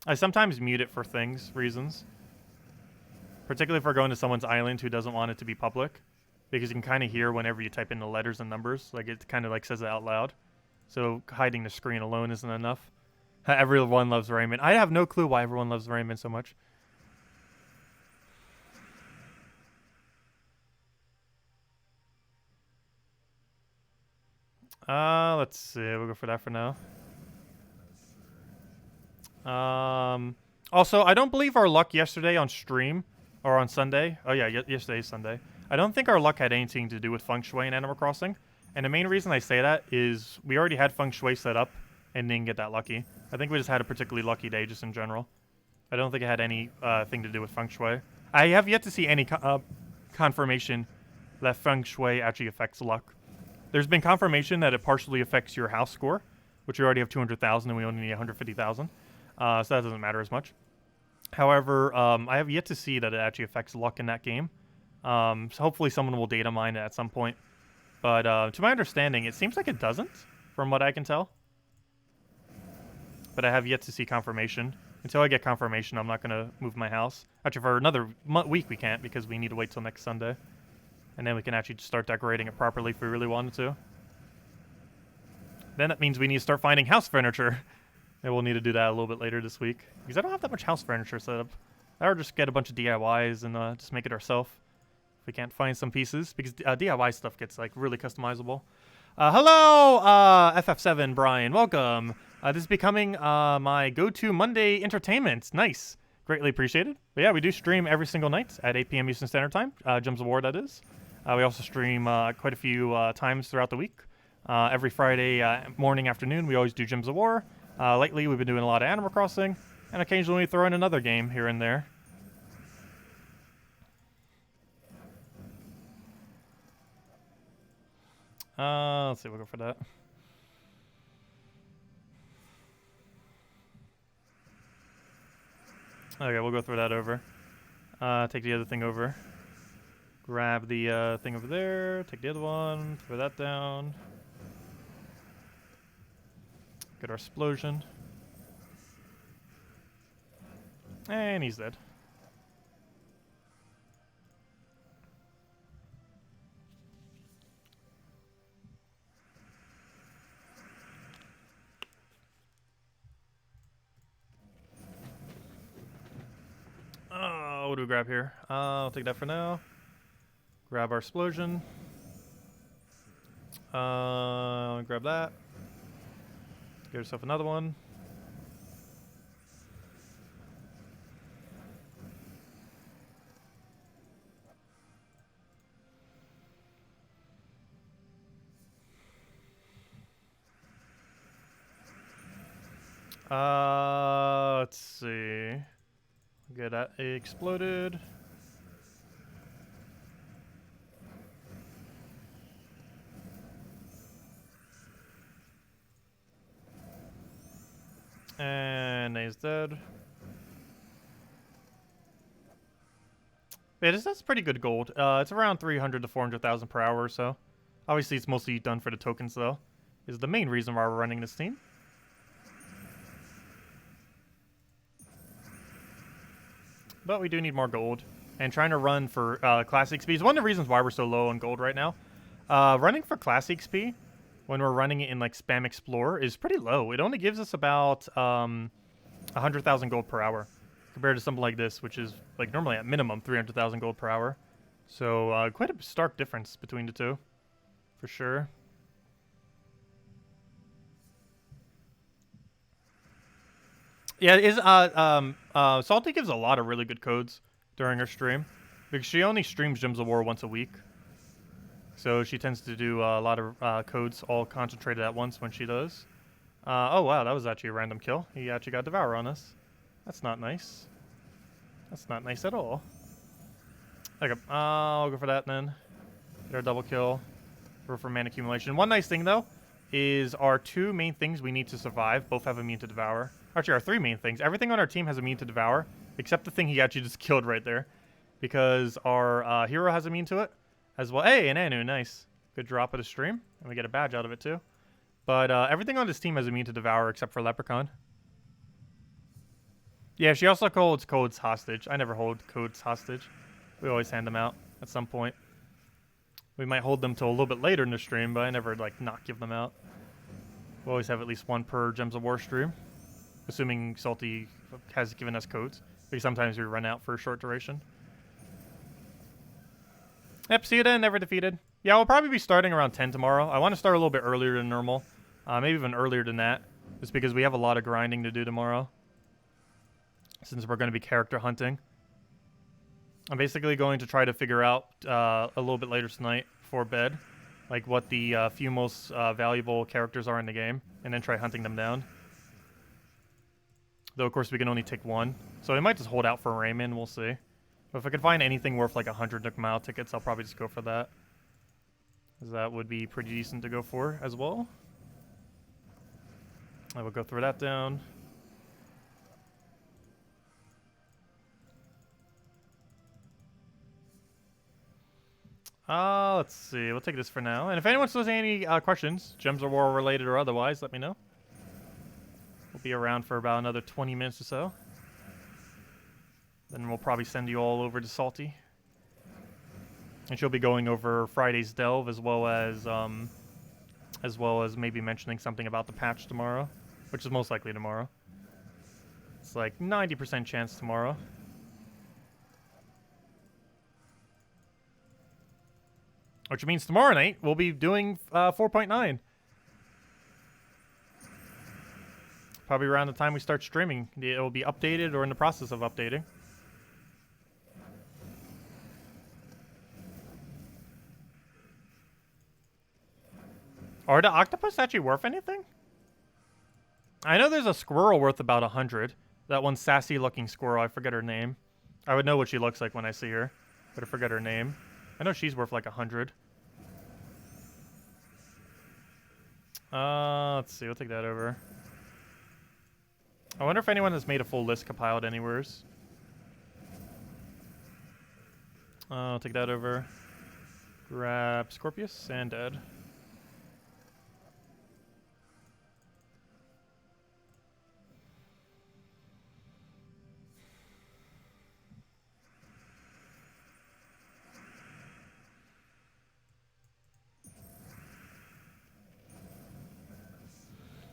I sometimes mute it for reasons. particularly if we're going to someone's island who doesn't want it to be public, because you can kind of hear whenever you type in the letters and numbers. Like, it kind of like says it out loud. So hiding the screen alone isn't enough. Everyone loves Raymond. I have no clue why everyone loves Raymond so much. Let's see. We'll go for that for now. Also, I don't believe our luck yesterday on stream, or on Sunday. Oh yeah, yesterday's Sunday. I don't think our luck had anything to do with Feng Shui in Animal Crossing. And the main reason I say that is we already had Feng Shui set up and didn't get that lucky. I think we just had a particularly lucky day just in general. I don't think it had any thing to do with Feng Shui. I have yet to see any confirmation that Feng Shui actually affects luck. There's been confirmation that it partially affects your house score, which we already have 200,000 and we only need 150,000. So that doesn't matter as much. However, I have yet to see that it actually affects luck in that game. So hopefully someone will data mine it at some point. But to my understanding, it seems like it doesn't, from what I can tell. But I have yet to see confirmation. Until I get confirmation, I'm not going to move my house. Actually, for another week we can't, because we need to wait till next Sunday. And then we can actually start decorating it properly if we really wanted to. Then that means we need to start finding house furniture. And we'll need to do that a little bit later this week. Because I don't have that much house furniture set up. I would just get a bunch of DIYs and just make it ourselves. If we can't find some pieces. Because DIY stuff gets like really customizable. Hello, FF7 Brian. Welcome. This is becoming my go-to Monday entertainment. Nice. Greatly appreciated. But yeah, we do stream every single night at 8 p.m. Eastern Standard Time. Gems of War, that is. We also stream quite a few times throughout the week. Every Friday morning, afternoon, we always do Gems of War. Lately, we've been doing a lot of Animal Crossing. And occasionally we throw in another game here and there. Let's see, we'll go for that. Okay, we'll go throw that over. Take the other thing over. Grab the thing over there. Take the other one. Throw that down. Get our explosion. And he's dead. What do we grab here? I'll take that for now. Grab our explosion. Grab that. Get yourself another one. Let's see. Get that exploded. And he's dead. Yeah, that's pretty good gold. It's around 300 to 400,000 per hour or so. Obviously, it's mostly done for the tokens, though. Is the main reason why we're running this team. But we do need more gold. And trying to run for Classic XP is one of the reasons why we're so low on gold right now. Running for Classic XP, when we're running it in like Spam Explorer, is pretty low. It only gives us about 100,000 gold per hour. Compared to something like this, which is like normally at minimum 300,000 gold per hour. So quite a stark difference between the two. For sure. Yeah, it is. Salty gives a lot of really good codes during her stream, because she only streams Gems of War once a week. So she tends to do a lot of codes all concentrated at once when she does. Oh wow, that was actually a random kill. He actually got Devour on us. That's not nice. That's not nice at all. Okay, I'll go for that then. Get our double kill. Go for mana accumulation. One nice thing though is our two main things we need to survive both have immune to Devour. Actually, our three main things. Everything on our team has immune to Devour, except the thing he actually just killed right there. Because our hero has immune to it as well. Hey, an Anu, nice. Good drop of the stream. And we get a badge out of it too. But everything on this team has immune to Devour except for Leprechaun. Yeah, she also holds codes hostage. I never hold codes hostage. We always hand them out at some point. We might hold them till a little bit later in the stream, but I never, like, not give them out. We always have at least one per Gems of War stream. Assuming Salty has given us codes. Because sometimes we run out for a short duration. Yep, see you then, never defeated. Yeah, we'll probably be starting around 10 tomorrow. I want to start a little bit earlier than normal. Maybe even earlier than that. Just because we have a lot of grinding to do tomorrow. Since we're going to be character hunting. I'm basically going to try to figure out a little bit later tonight before bed. Like what the few most valuable characters are in the game. And then try hunting them down. Though, of course, we can only take one. So we might just hold out for Raymond. We'll see. But if I could find anything worth like 100 Nook Mile tickets, I'll probably just go for that. Because that would be pretty decent to go for as well. I will go throw that down. Let's see. We'll take this for now. And if anyone still has any questions, Gems of War related or otherwise, let me know. We'll be around for about another 20 minutes or so. Then we'll probably send you all over to Salty. And she'll be going over Friday's Delve as well as maybe mentioning something about the patch tomorrow. Which is most likely tomorrow. It's like 90% chance tomorrow. Which means tomorrow night we'll be doing 4.9. Probably around the time we start streaming. It will be updated or in the process of updating. Are the octopus actually worth anything? I know there's a squirrel worth about 100. That one sassy looking squirrel. I forget her name. I would know what she looks like when I see her. But I forget her name. I know she's worth like 100. Let's see. We'll take that over. I wonder if anyone has made a full list compiled anywheres. I'll take that over. Grab Scorpius and Dead.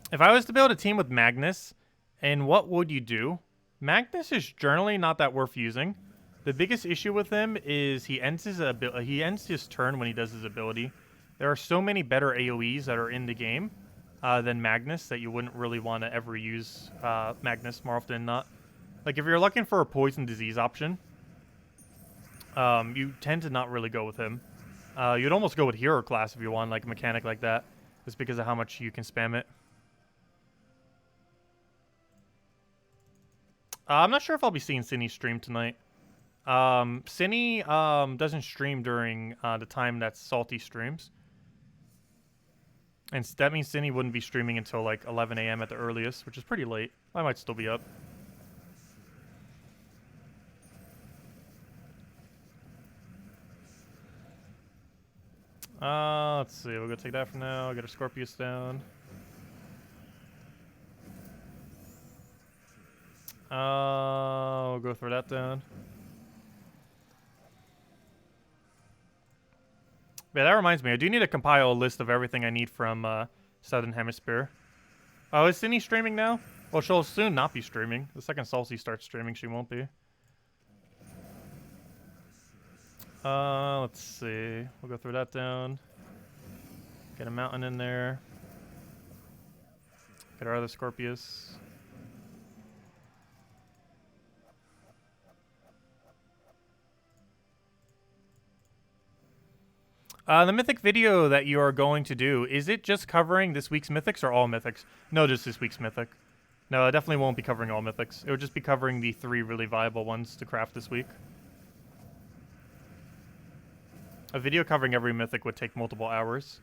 If I was to build a team with Magnus, and what would you do? Magnus is generally not that worth using. The biggest issue with him is he ends his turn when he does his ability. There are so many better AoEs that are in the game than Magnus that you wouldn't really want to ever use Magnus more often than not. Like if you're looking for a poison disease option, you tend to not really go with him. You'd almost go with hero class if you want like a mechanic like that, just because of how much you can spam it. I'm not sure if I'll be seeing Cinny stream tonight. Cinny doesn't stream during the time that Salty streams. And that means Cinny wouldn't be streaming until like 11 a.m. at the earliest, which is pretty late. I might still be up. Let's see. We'll go take that for now. Get our Scorpius down. We'll go throw that down. Yeah, that reminds me. I do need to compile a list of everything I need from Southern Hemisphere. Oh, is Cindy streaming now? Well, she'll soon not be streaming. The second Salty starts streaming, she won't be. Let's see. We'll go through that down. Get a mountain in there. Get our other Scorpius. The mythic video that you are going to do, is it just covering this week's mythics or all mythics? No, just this week's mythic. No, I definitely won't be covering all mythics. It would just be covering the 3 really viable ones to craft this week. A video covering every mythic would take multiple hours.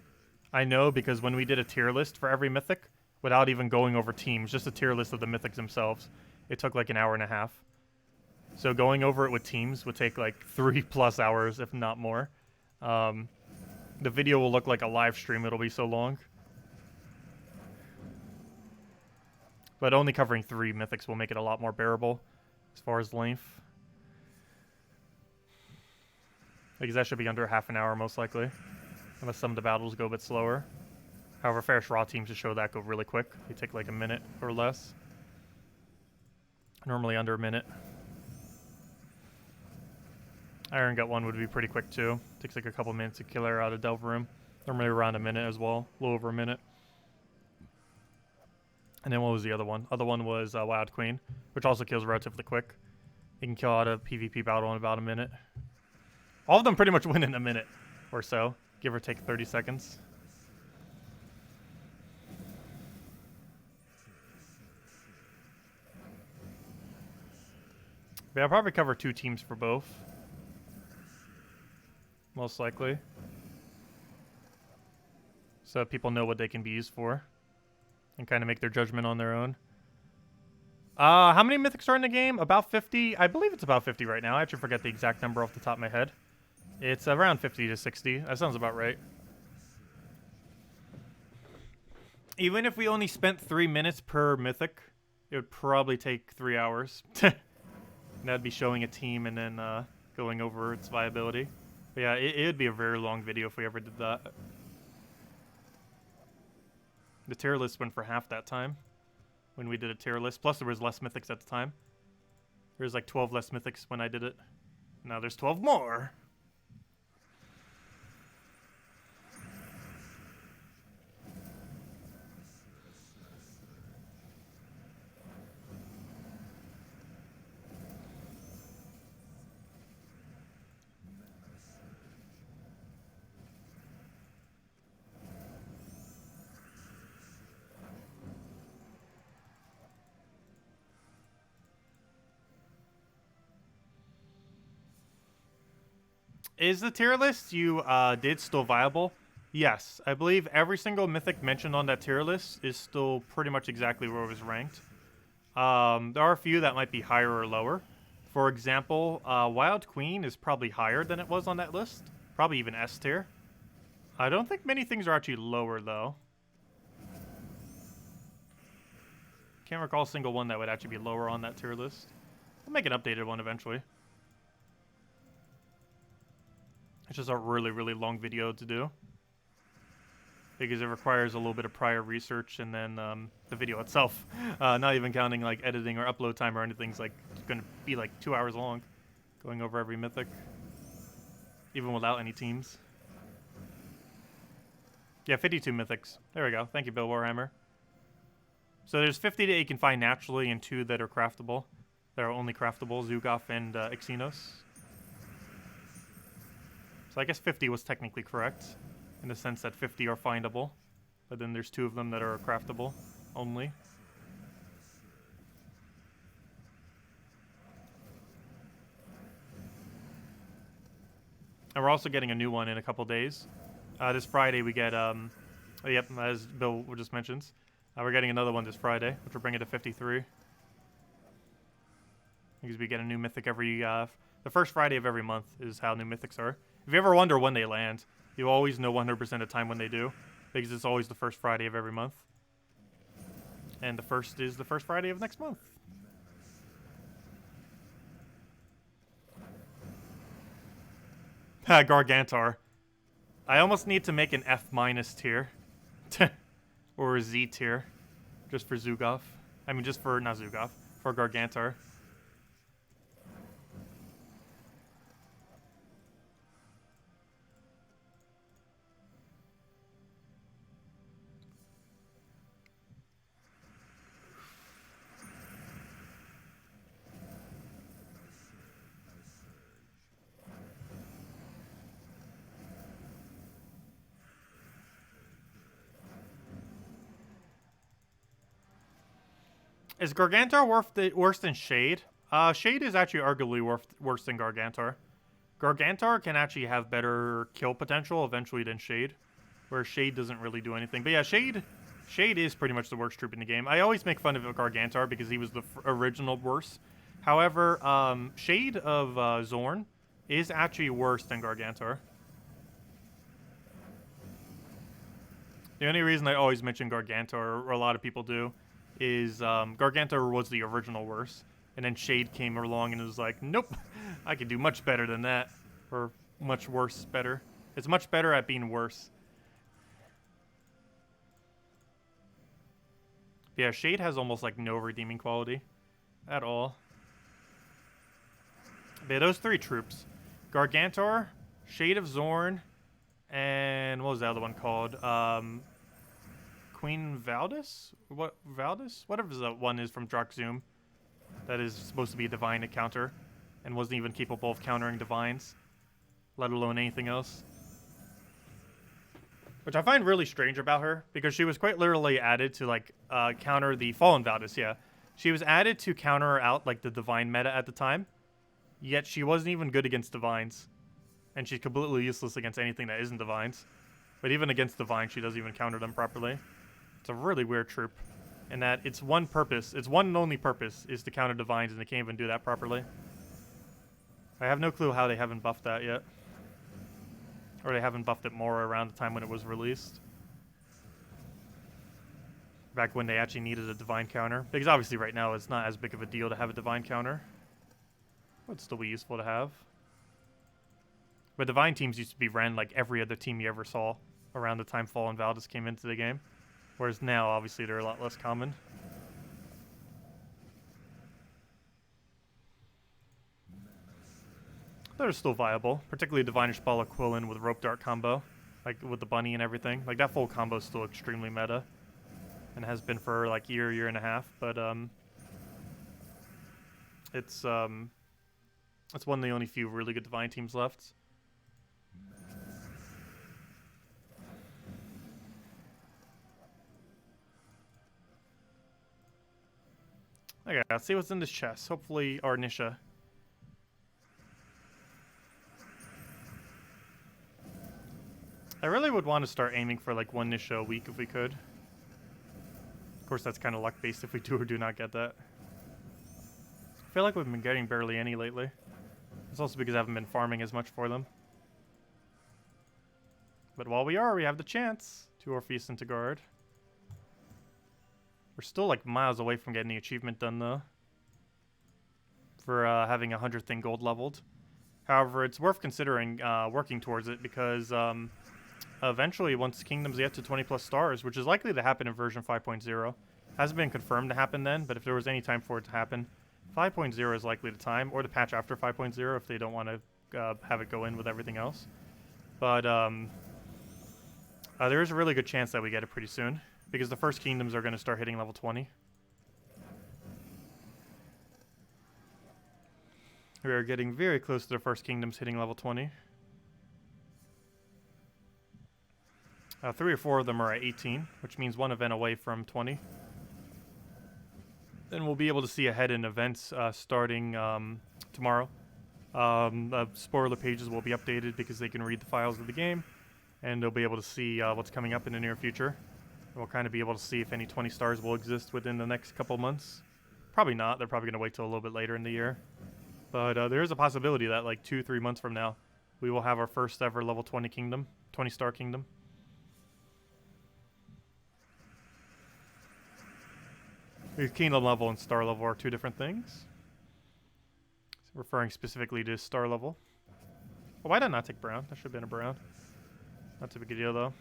I know because when we did a tier list for every mythic, without even going over teams, just a tier list of the mythics themselves, it took like an hour and a half. So going over it with teams would take like 3+ hours, if not more. The video will look like a live stream. It'll be so long. But only covering 3 mythics will make it a lot more bearable. as far as length. Because that should be under half an hour most likely, unless some of the battles go a bit slower. However, Fairest Raw teams to show that go really quick. They take like a minute or less. Normally under a minute. Iron Gut 1 would be pretty quick too. Takes like a couple minutes to kill her out of Delve Room. Normally around a minute as well. A little over a minute. And then what was the other one? Other one was Wild Queen, which also kills relatively quick. You can kill out a PvP battle in about a minute. All of them pretty much win in a minute or so. Give or take 30 seconds. But I'll probably cover 2 teams for both. Most likely. So that people know what they can be used for. And kind of make their judgment on their own. How many mythics are in the game? About 50? I believe it's about 50 right now. I actually forget the exact number off the top of my head. It's around 50 to 60. That sounds about right. Even if we only spent 3 minutes per mythic, it would probably take 3 hours. That'd be showing a team and then going over its viability. But yeah, it would be a very long video if we ever did that. The tier list went for half that time when we did a tier list. Plus there was less mythics at the time. There was like 12 less mythics when I did it. Now there's 12 more. Is the tier list you did still viable? Yes. I believe every single mythic mentioned on that tier list is still pretty much exactly where it was ranked. There are a few that might be higher or lower. For example, Wild Queen is probably higher than it was on that list. Probably even S tier. I don't think many things are actually lower, though. Can't recall a single one that would actually be lower on that tier list. We'll make an updated one eventually. It's just a really, really long video to do. Because it requires a little bit of prior research and then the video itself. Not even counting like editing or upload time or anything. It's like going to be like 2 hours long. Going over every mythic. Even without any teams. Yeah, 52 mythics. There we go. Thank you, Bill Warhammer. So there's 50 that you can find naturally and 2 that are craftable. That are only craftable. Zugoff and Xenos. So I guess 50 was technically correct, in the sense that 50 are findable, but then there's 2 of them that are craftable only. And we're also getting a new one in a couple days. This Friday we get, yep, as Bill just mentions, we're getting another one this Friday, which will bring it to 53. Because we get a new mythic every, the first Friday of every month is how new mythics are. If you ever wonder when they land, you always know 100% of the time when they do, because it's always the first Friday of every month. And the first is the first Friday of next month. Gargantar. I almost need to make an F- tier. Or a Z tier. Just for Zugoff. I mean, just for, not Zugoff, for Gargantar. Is Gargantar worse than Shade? Shade is actually arguably worse than Gargantar. Gargantar can actually have better kill potential eventually than Shade, where Shade doesn't really do anything. But yeah, Shade is pretty much the worst troop in the game. I always make fun of Gargantar because he was the original worst. However, Shade of Zorn is actually worse than Gargantar. The only reason I always mention Gargantar, or a lot of people do, is Gargantar was the original worst. And then Shade came along and was like, nope, I can do much better than that. Or much worse better. It's much better at being worse. Yeah, Shade has almost like no redeeming quality at all. But yeah, those three troops. Gargantor, Shade of Zorn, and what was the other one called? Queen Valdis? What, Valdis? Whatever that one is from Drakzoom. That is supposed to be a divine to counter, and wasn't even capable of countering divines, let alone anything else. Which I find really strange about her, because she was quite literally added to, like, counter the Fallen Valdis, yeah. She was added to counter out, like, the divine meta at the time, yet she wasn't even good against divines. And she's completely useless against anything that isn't divines. But even against divines, she doesn't even counter them properly. It's a really weird troop. In that its one purpose, its one and only purpose, is to counter divines, and they can't even do that properly. I have no clue how they haven't buffed that yet. Or they haven't buffed it more around the time when it was released. Back when they actually needed a divine counter. Because obviously right now it's not as big of a deal to have a divine counter. But it'd still be useful to have. But divine teams used to be ran like every other team you ever saw around the time Fallen Valdis came into the game. Whereas now, obviously, they're a lot less common. They're still viable, particularly Divinish Ball Aquilin with Rope Dart combo, like with the bunny and everything. Like that full combo is still extremely meta, and has been for like year and a half. But it's one of the only few really good divine teams left. Okay, let's see what's in this chest. Hopefully, Arnisha. I really would want to start aiming for like one Nisha a week if we could. Of course, that's kind of luck-based if we do or do not get that. I feel like we've been getting barely any lately. It's also because I haven't been farming as much for them. But while we are, we have the chance. 2 Orpheus into guard. We're still like miles away from getting the achievement done though. For having 100th thing gold leveled. However, it's worth considering working towards it because eventually once Kingdoms get to 20 plus stars, which is likely to happen in version 5.0, hasn't been confirmed to happen then, but if there was any time for it to happen, 5.0 is likely the time, or the patch after 5.0 if they don't want to have it go in with everything else. But there is a really good chance that we get it pretty soon. Because the first Kingdoms are going to start hitting level 20. We are getting very close to the first Kingdoms hitting level 20. 3 or 4 of them are at 18, which means 1 event away from 20. Then we'll be able to see ahead in events starting tomorrow. Spoiler pages will be updated because they can read the files of the game. And they'll be able to see what's coming up in the near future. We'll kind of be able to see if any 20 stars will exist within the next couple months. Probably not. They're probably going to wait till a little bit later in the year. But there is a possibility that like 2-3 months from now, we will have our first ever level 20 kingdom, 20 star kingdom. Kingdom level and star level are 2 different things. Referring specifically to star level. Oh, why did I not take brown? That should have been a brown. Not too big a deal though.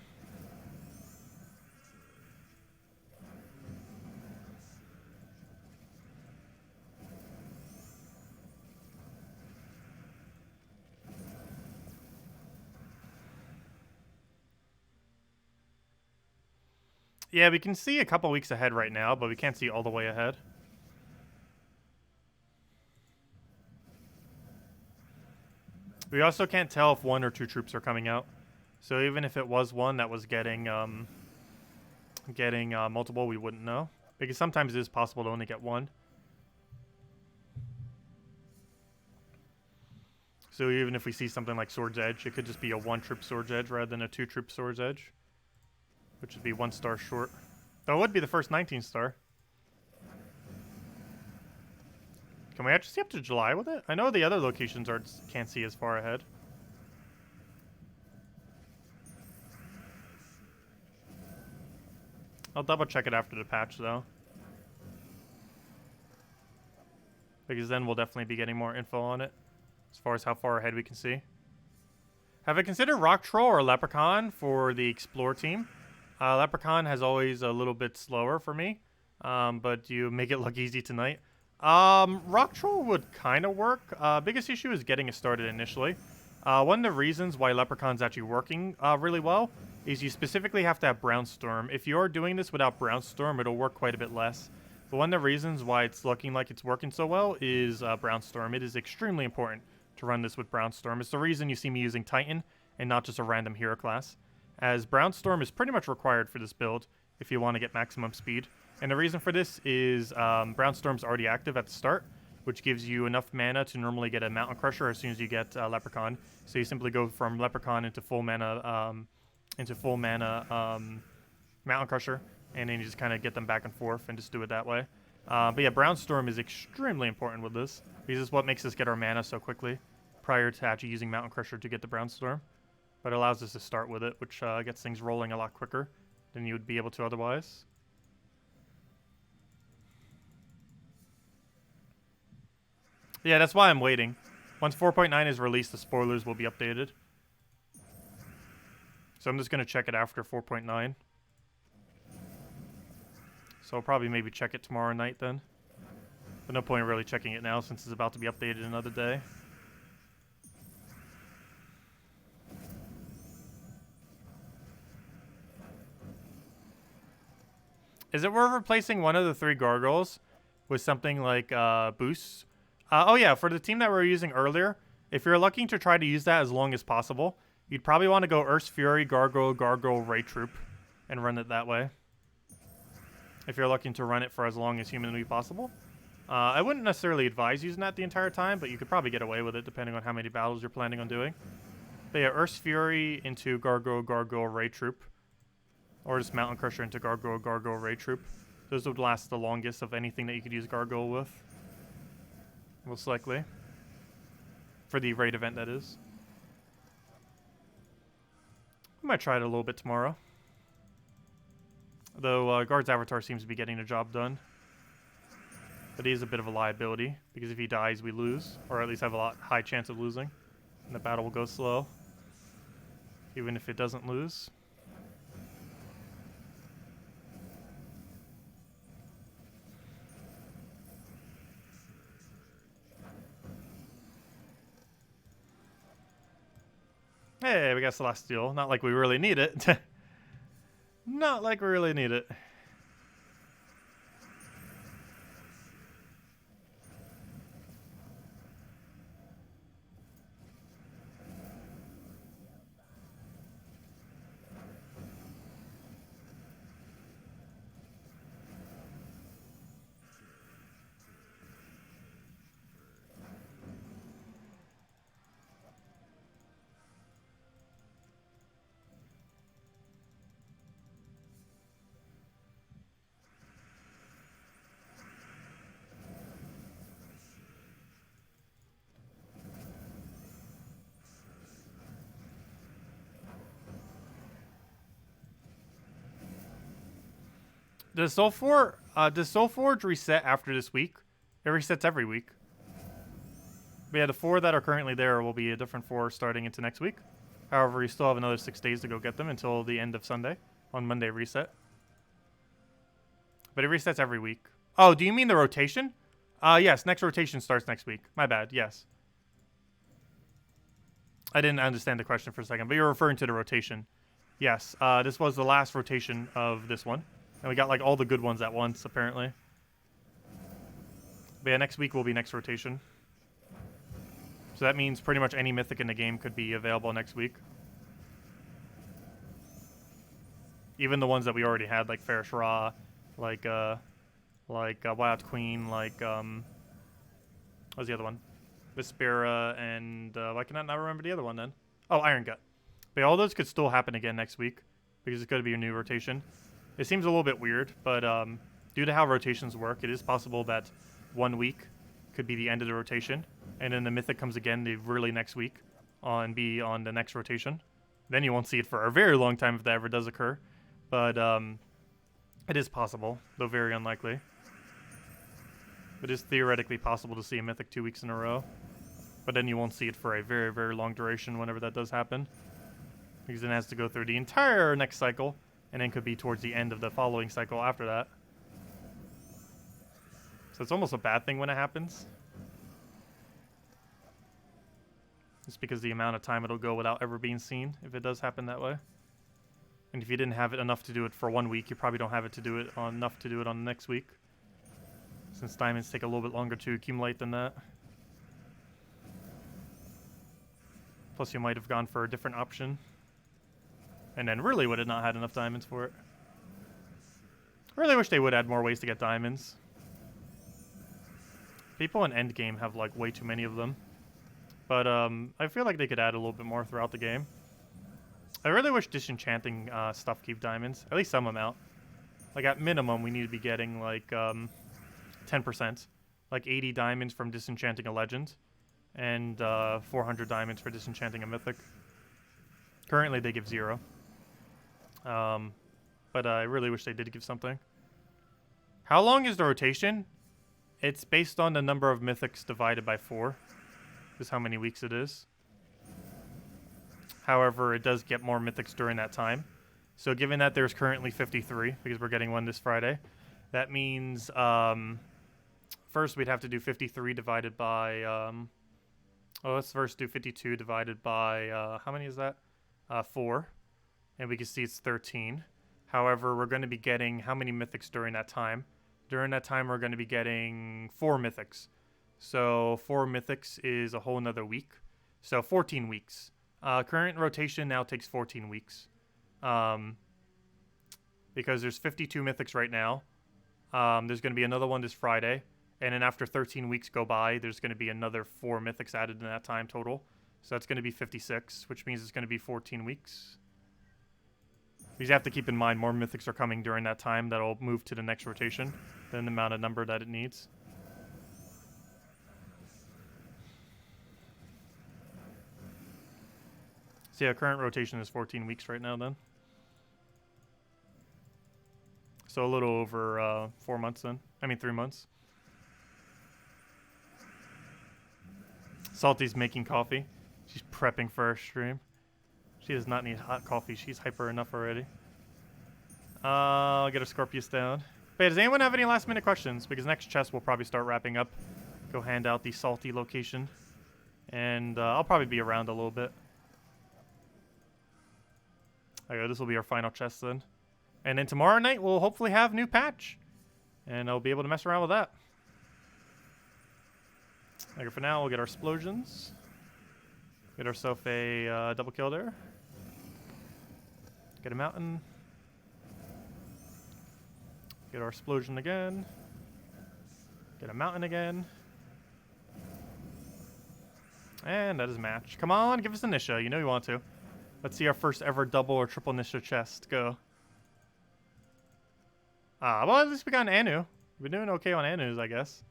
Yeah, we can see a couple weeks ahead right now, but we can't see all the way ahead. We also can't tell if 1 or 2 troops are coming out. So even if it was one that was getting multiple, we wouldn't know. Because sometimes it is possible to only get 1. So even if we see something like Sword's Edge, it could just be a 1-troop Sword's Edge rather than a 2-troop Sword's Edge. Which would be 1 star short. Though it would be the first 19 star. Can we actually see up to July with it? I know the other locations can't see as far ahead. I'll double check it after the patch though. because then we'll definitely be getting more info on it as far as how far ahead we can see. Have I considered Rock Troll or Leprechaun for the Explore team? Leprechaun has always a little bit slower for me, but you make it look easy tonight. Rock Troll would kind of work. Biggest issue is getting it started initially. One of the reasons why Leprechaun's actually working really well is you specifically have to have Brownstorm. If you're doing this without Brownstorm, it'll work quite a bit less. But one of the reasons why it's looking like it's working so well is Brownstorm. It is extremely important to run this with Brownstorm. It's the reason you see me using Titan and not just a random hero class, as Brownstorm is pretty much required for this build if you want to get maximum speed. And the reason for this is Brownstorm's already active at the start, which gives you enough mana to normally get a Mountain Crusher as soon as you get Leprechaun. So you simply go from Leprechaun into full mana Mountain Crusher, and then you just kind of get them back and forth and just do it that way. But yeah, Brownstorm is extremely important with this, because it's what makes us get our mana so quickly prior to actually using Mountain Crusher to get the Brownstorm. But it allows us to start with it, which gets things rolling a lot quicker than you would be able to otherwise. Yeah, that's why I'm waiting. Once 4.9 is released, the spoilers will be updated. So I'm just going to check it after 4.9. So I'll probably maybe check it tomorrow night then. But no point in really checking it now since it's about to be updated another day. Is it worth replacing one of the 3 gargoyles with something like boosts? Oh yeah, for the team that we were using earlier, if you're looking to try to use that as long as possible, you'd probably want to go Earth's Fury, Gargoyle, Ray Troop, and run it that way. If you're looking to run it for as long as humanly possible. I wouldn't necessarily advise using that the entire time, but you could probably get away with it depending on how many battles you're planning on doing. But yeah, Earth's Fury into Gargoyle, Ray Troop. Or just Mountain Crusher into Gargoyle, Ray Troop. Those would last the longest of anything that you could use Gargoyle with. Most likely. For the raid event, that is. I might try it a little bit tomorrow. Though Guard's Avatar seems to be getting the job done. But he is a bit of a liability, because if he dies, we lose. Or at least have a high chance of losing. And the battle will go slow. Even if it doesn't lose. Hey, we got Celestial. Not like we really need it. Not like we really need it. Does Soulforge reset after this week? It resets every week. But yeah, the 4 that are currently there will be a different 4 starting into next week. However, you still have another 6 days to go get them until the end of Sunday. On Monday, reset. But it resets every week. Oh, do you mean the rotation? Yes, next rotation starts next week. My bad, yes. I didn't understand the question for a second, but you're referring to the rotation. Yes, this was the last rotation of this one. And we got like all the good ones at once, apparently. But yeah, next week will be next rotation. So that means pretty much any mythic in the game could be available next week. Even the ones that we already had, like Ferris Ra, like Wild Queen, like what's the other one? Vespera, and why can I not remember the other one then? Oh, Iron Gut. But yeah, all those could still happen again next week because it's going to be a new rotation. It seems a little bit weird, but due to how rotations work, it is possible that 1 week could be the end of the rotation, and then the mythic comes again the really next week and be on the next rotation. Then you won't see it for a very long time if that ever does occur, but it is possible, though very unlikely. It is theoretically possible to see a mythic 2 weeks in a row. But then you won't see it for a very, very long duration whenever that does happen. Because then it has to go through the entire next cycle, and then could be towards the end of the following cycle after that. So it's almost a bad thing when it happens. Just because the amount of time it'll go without ever being seen, if it does happen that way. And if you didn't have it enough to do it for 1 week, you probably don't have it to do it on enough to do it on the next week. Since diamonds take a little bit longer to accumulate than that. Plus you might have gone for a different option. And then really would have not had enough diamonds for it. I really wish they would add more ways to get diamonds. People in endgame have like way too many of them. But I feel like they could add a little bit more throughout the game. I really wish disenchanting stuff keep diamonds. At least some amount. Like at minimum we need to be getting like 10%. Like 80 diamonds from disenchanting a legend. And 400 diamonds for disenchanting a mythic. Currently they give 0. But I really wish they did give something. How long is the rotation? It's based on the number of mythics divided by 4. Is how many weeks it is. However, it does get more mythics during that time. So given that there's currently 53, because we're getting one this Friday, that means first we'd have to do 53 divided by... let's first do 52 divided by... how many is that? 4. And we can see it's 13. However, we're going to be getting how many mythics during that time? During that time, we're going to be getting 4 mythics. So 4 mythics is a whole nother week. So 14 weeks. Current rotation now takes 14 weeks. Because there's 52 mythics right now. There's going to be another one this Friday. And then after 13 weeks go by, there's going to be another 4 mythics added in that time total. So that's going to be 56, which means it's going to be 14 weeks. Because you have to keep in mind more mythics are coming during that time that'll move to the next rotation than the amount of number that it needs. So yeah, current rotation is 14 weeks right now then. So a little over 4 months then. I mean 3 months. Salty's making coffee. She's prepping for her stream. She does not need hot coffee. She's hyper enough already. I'll get a Scorpius down. But does anyone have any last minute questions? Because next chest we'll probably start wrapping up. Go hand out the Salty location. And I'll probably be around a little bit. Okay, this will be our final chest then. And then tomorrow night we'll hopefully have new patch. And I'll be able to mess around with that. Okay, for now we'll get our explosions. Get ourselves a double kill there. Get a mountain. Get our explosion again. Get a mountain again. And that is match. Come on, give us a Nisha. You know you want to. Let's see our first ever double or triple Nisha chest. Go. Well, at least we got an Anu. We've been doing okay on Anus, I guess.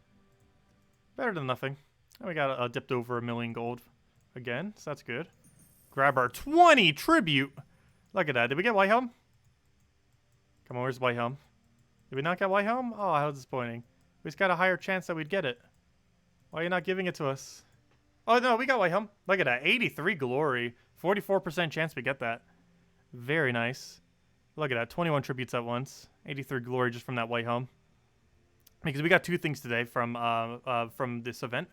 Better than nothing. And we got dipped over 1 million gold again, so that's good. Grab our 20 tribute. Look at that. Did we get Whitehelm? Come on, where's Whitehelm? Did we not get Whitehelm? Oh, how disappointing. We just got a higher chance that we'd get it. Why are you not giving it to us? Oh, no, we got Whitehelm. Look at that. 83 glory. 44% chance we get that. Very nice. Look at that. 21 tributes at once. 83 glory just from that Whitehelm. Because we got 2 things today from this event.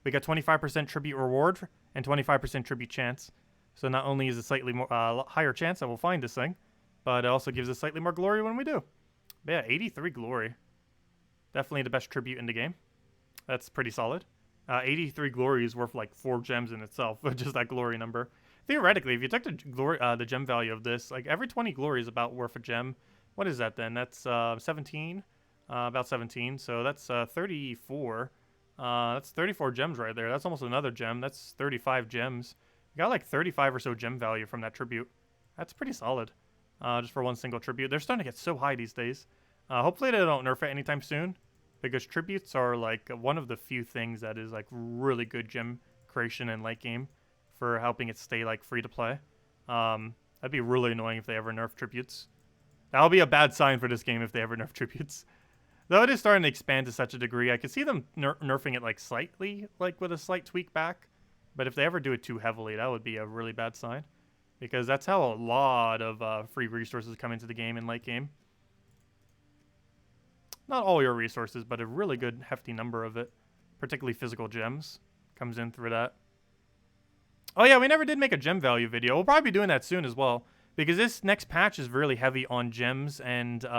We got 25% tribute reward and 25% tribute chance. So not only is it slightly more higher chance that we'll find this thing, but it also gives us slightly more glory when we do. But yeah, 83 glory. Definitely the best tribute in the game. That's pretty solid. 83 glory is worth like 4 gems in itself, just that glory number. Theoretically, if you took the gem value of this, like every 20 glory is about worth a gem. What is that then? That's 17. About 17. So that's 34. That's 34 gems right there. That's almost another gem. That's 35 gems. We got like 35 or so gem value from that tribute. That's pretty solid. Just for one single tribute. They're starting to get so high these days. Hopefully they don't nerf it anytime soon. Because tributes are like one of the few things that is like really good gem creation in late game. For helping it stay like free to play. That'd be really annoying if they ever nerf tributes. That'll be a bad sign for this game if they ever nerf tributes. Though it is starting to expand to such a degree, I could see them nerfing it like slightly, like with a slight tweak back. But if they ever do it too heavily, that would be a really bad sign. Because that's how a lot of free resources come into the game in late game. Not all your resources, but a really good hefty number of it. Particularly physical gems comes in through that. Oh yeah, we never did make a gem value video. We'll probably be doing that soon as well. Because this next patch is really heavy on gems and we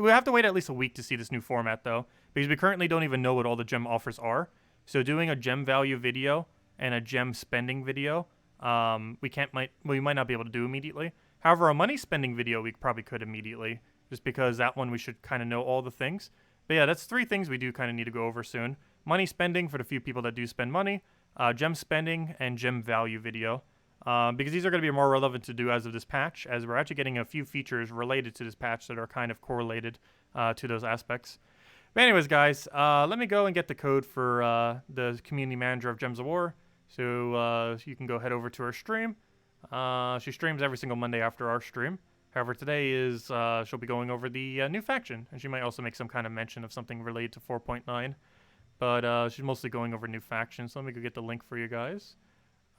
have to wait at least a week to see this new format though. Because we currently don't even know what all the gem offers are. So doing a gem value video and a gem spending video, we might not be able to do immediately. However, a money spending video we probably could immediately. Just because that one we should kind of know all the things. But yeah, that's 3 things we do kind of need to go over soon. Money spending for the few people that do spend money. Gem spending and gem value video. Because these are going to be more relevant to do as of this patch, as we're actually getting a few features related to this patch that are kind of correlated to those aspects. But anyways, guys, let me go and get the code for the community manager of Gems of War. So you can go head over to her stream. She streams every single Monday after our stream. However, today is she'll be going over the new faction, and she might also make some kind of mention of something related to 4.9. But she's mostly going over new factions. So let me go get the link for you guys.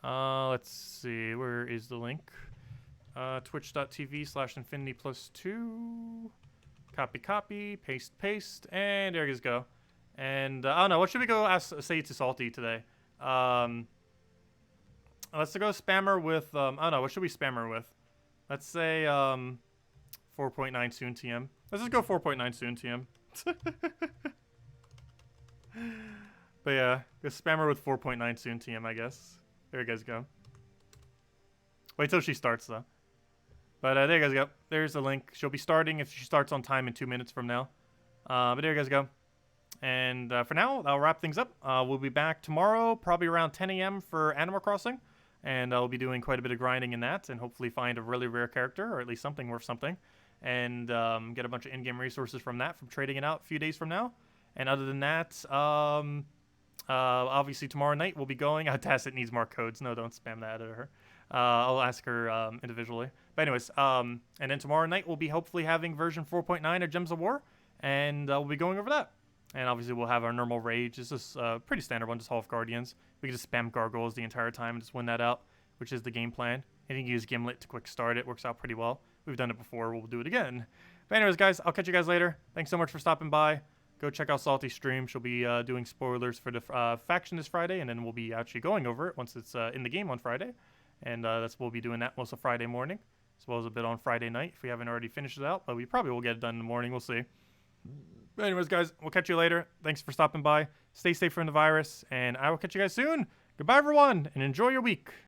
Let's see, where is the link? Twitch.tv/infinity+2. Copy, paste, and there you guys go. And I don't know, what should we go say to Salty today? Let's go spam her with, I don't know, what should we spam her with? Let's say 4.9 soon TM. Let's just go 4.9 soon TM. But yeah, just spam her with 4.9 soon TM, I guess. There you guys go. Wait till she starts though. But there you guys go. There's the link. She'll be starting if she starts on time in 2 minutes from now. But there you guys go. And for now, I'll wrap things up. We'll be back tomorrow, probably around 10 a.m. for Animal Crossing. And I'll be doing quite a bit of grinding in that and hopefully find a really rare character, or at least something worth something. And get a bunch of in-game resources from that, from trading it out a few days from now. And other than that, obviously tomorrow night we'll be going. Tacet needs more codes. No, don't spam that at her. I'll ask her individually. But anyways, and then tomorrow night we'll be hopefully having version 4.9 of Gems of War. And we'll be going over that. And obviously we'll have our normal rage. This is a pretty standard one, just Hall of Guardians. We can just spam gargoyles the entire time and just win that out, which is the game plan. And you can use Gimlet to quick start it. Works out pretty well. We've done it before. We'll do it again. But anyways, guys, I'll catch you guys later. Thanks so much for stopping by. Go check out Salty's stream. She'll be doing spoilers for the faction this Friday, and then we'll be actually going over it once it's in the game on Friday. And we'll be doing that most of Friday morning, as well as a bit on Friday night if we haven't already finished it out. But we probably will get it done in the morning. We'll see. But anyways, guys, we'll catch you later. Thanks for stopping by. Stay safe from the virus, and I will catch you guys soon. Goodbye, everyone, and enjoy your week.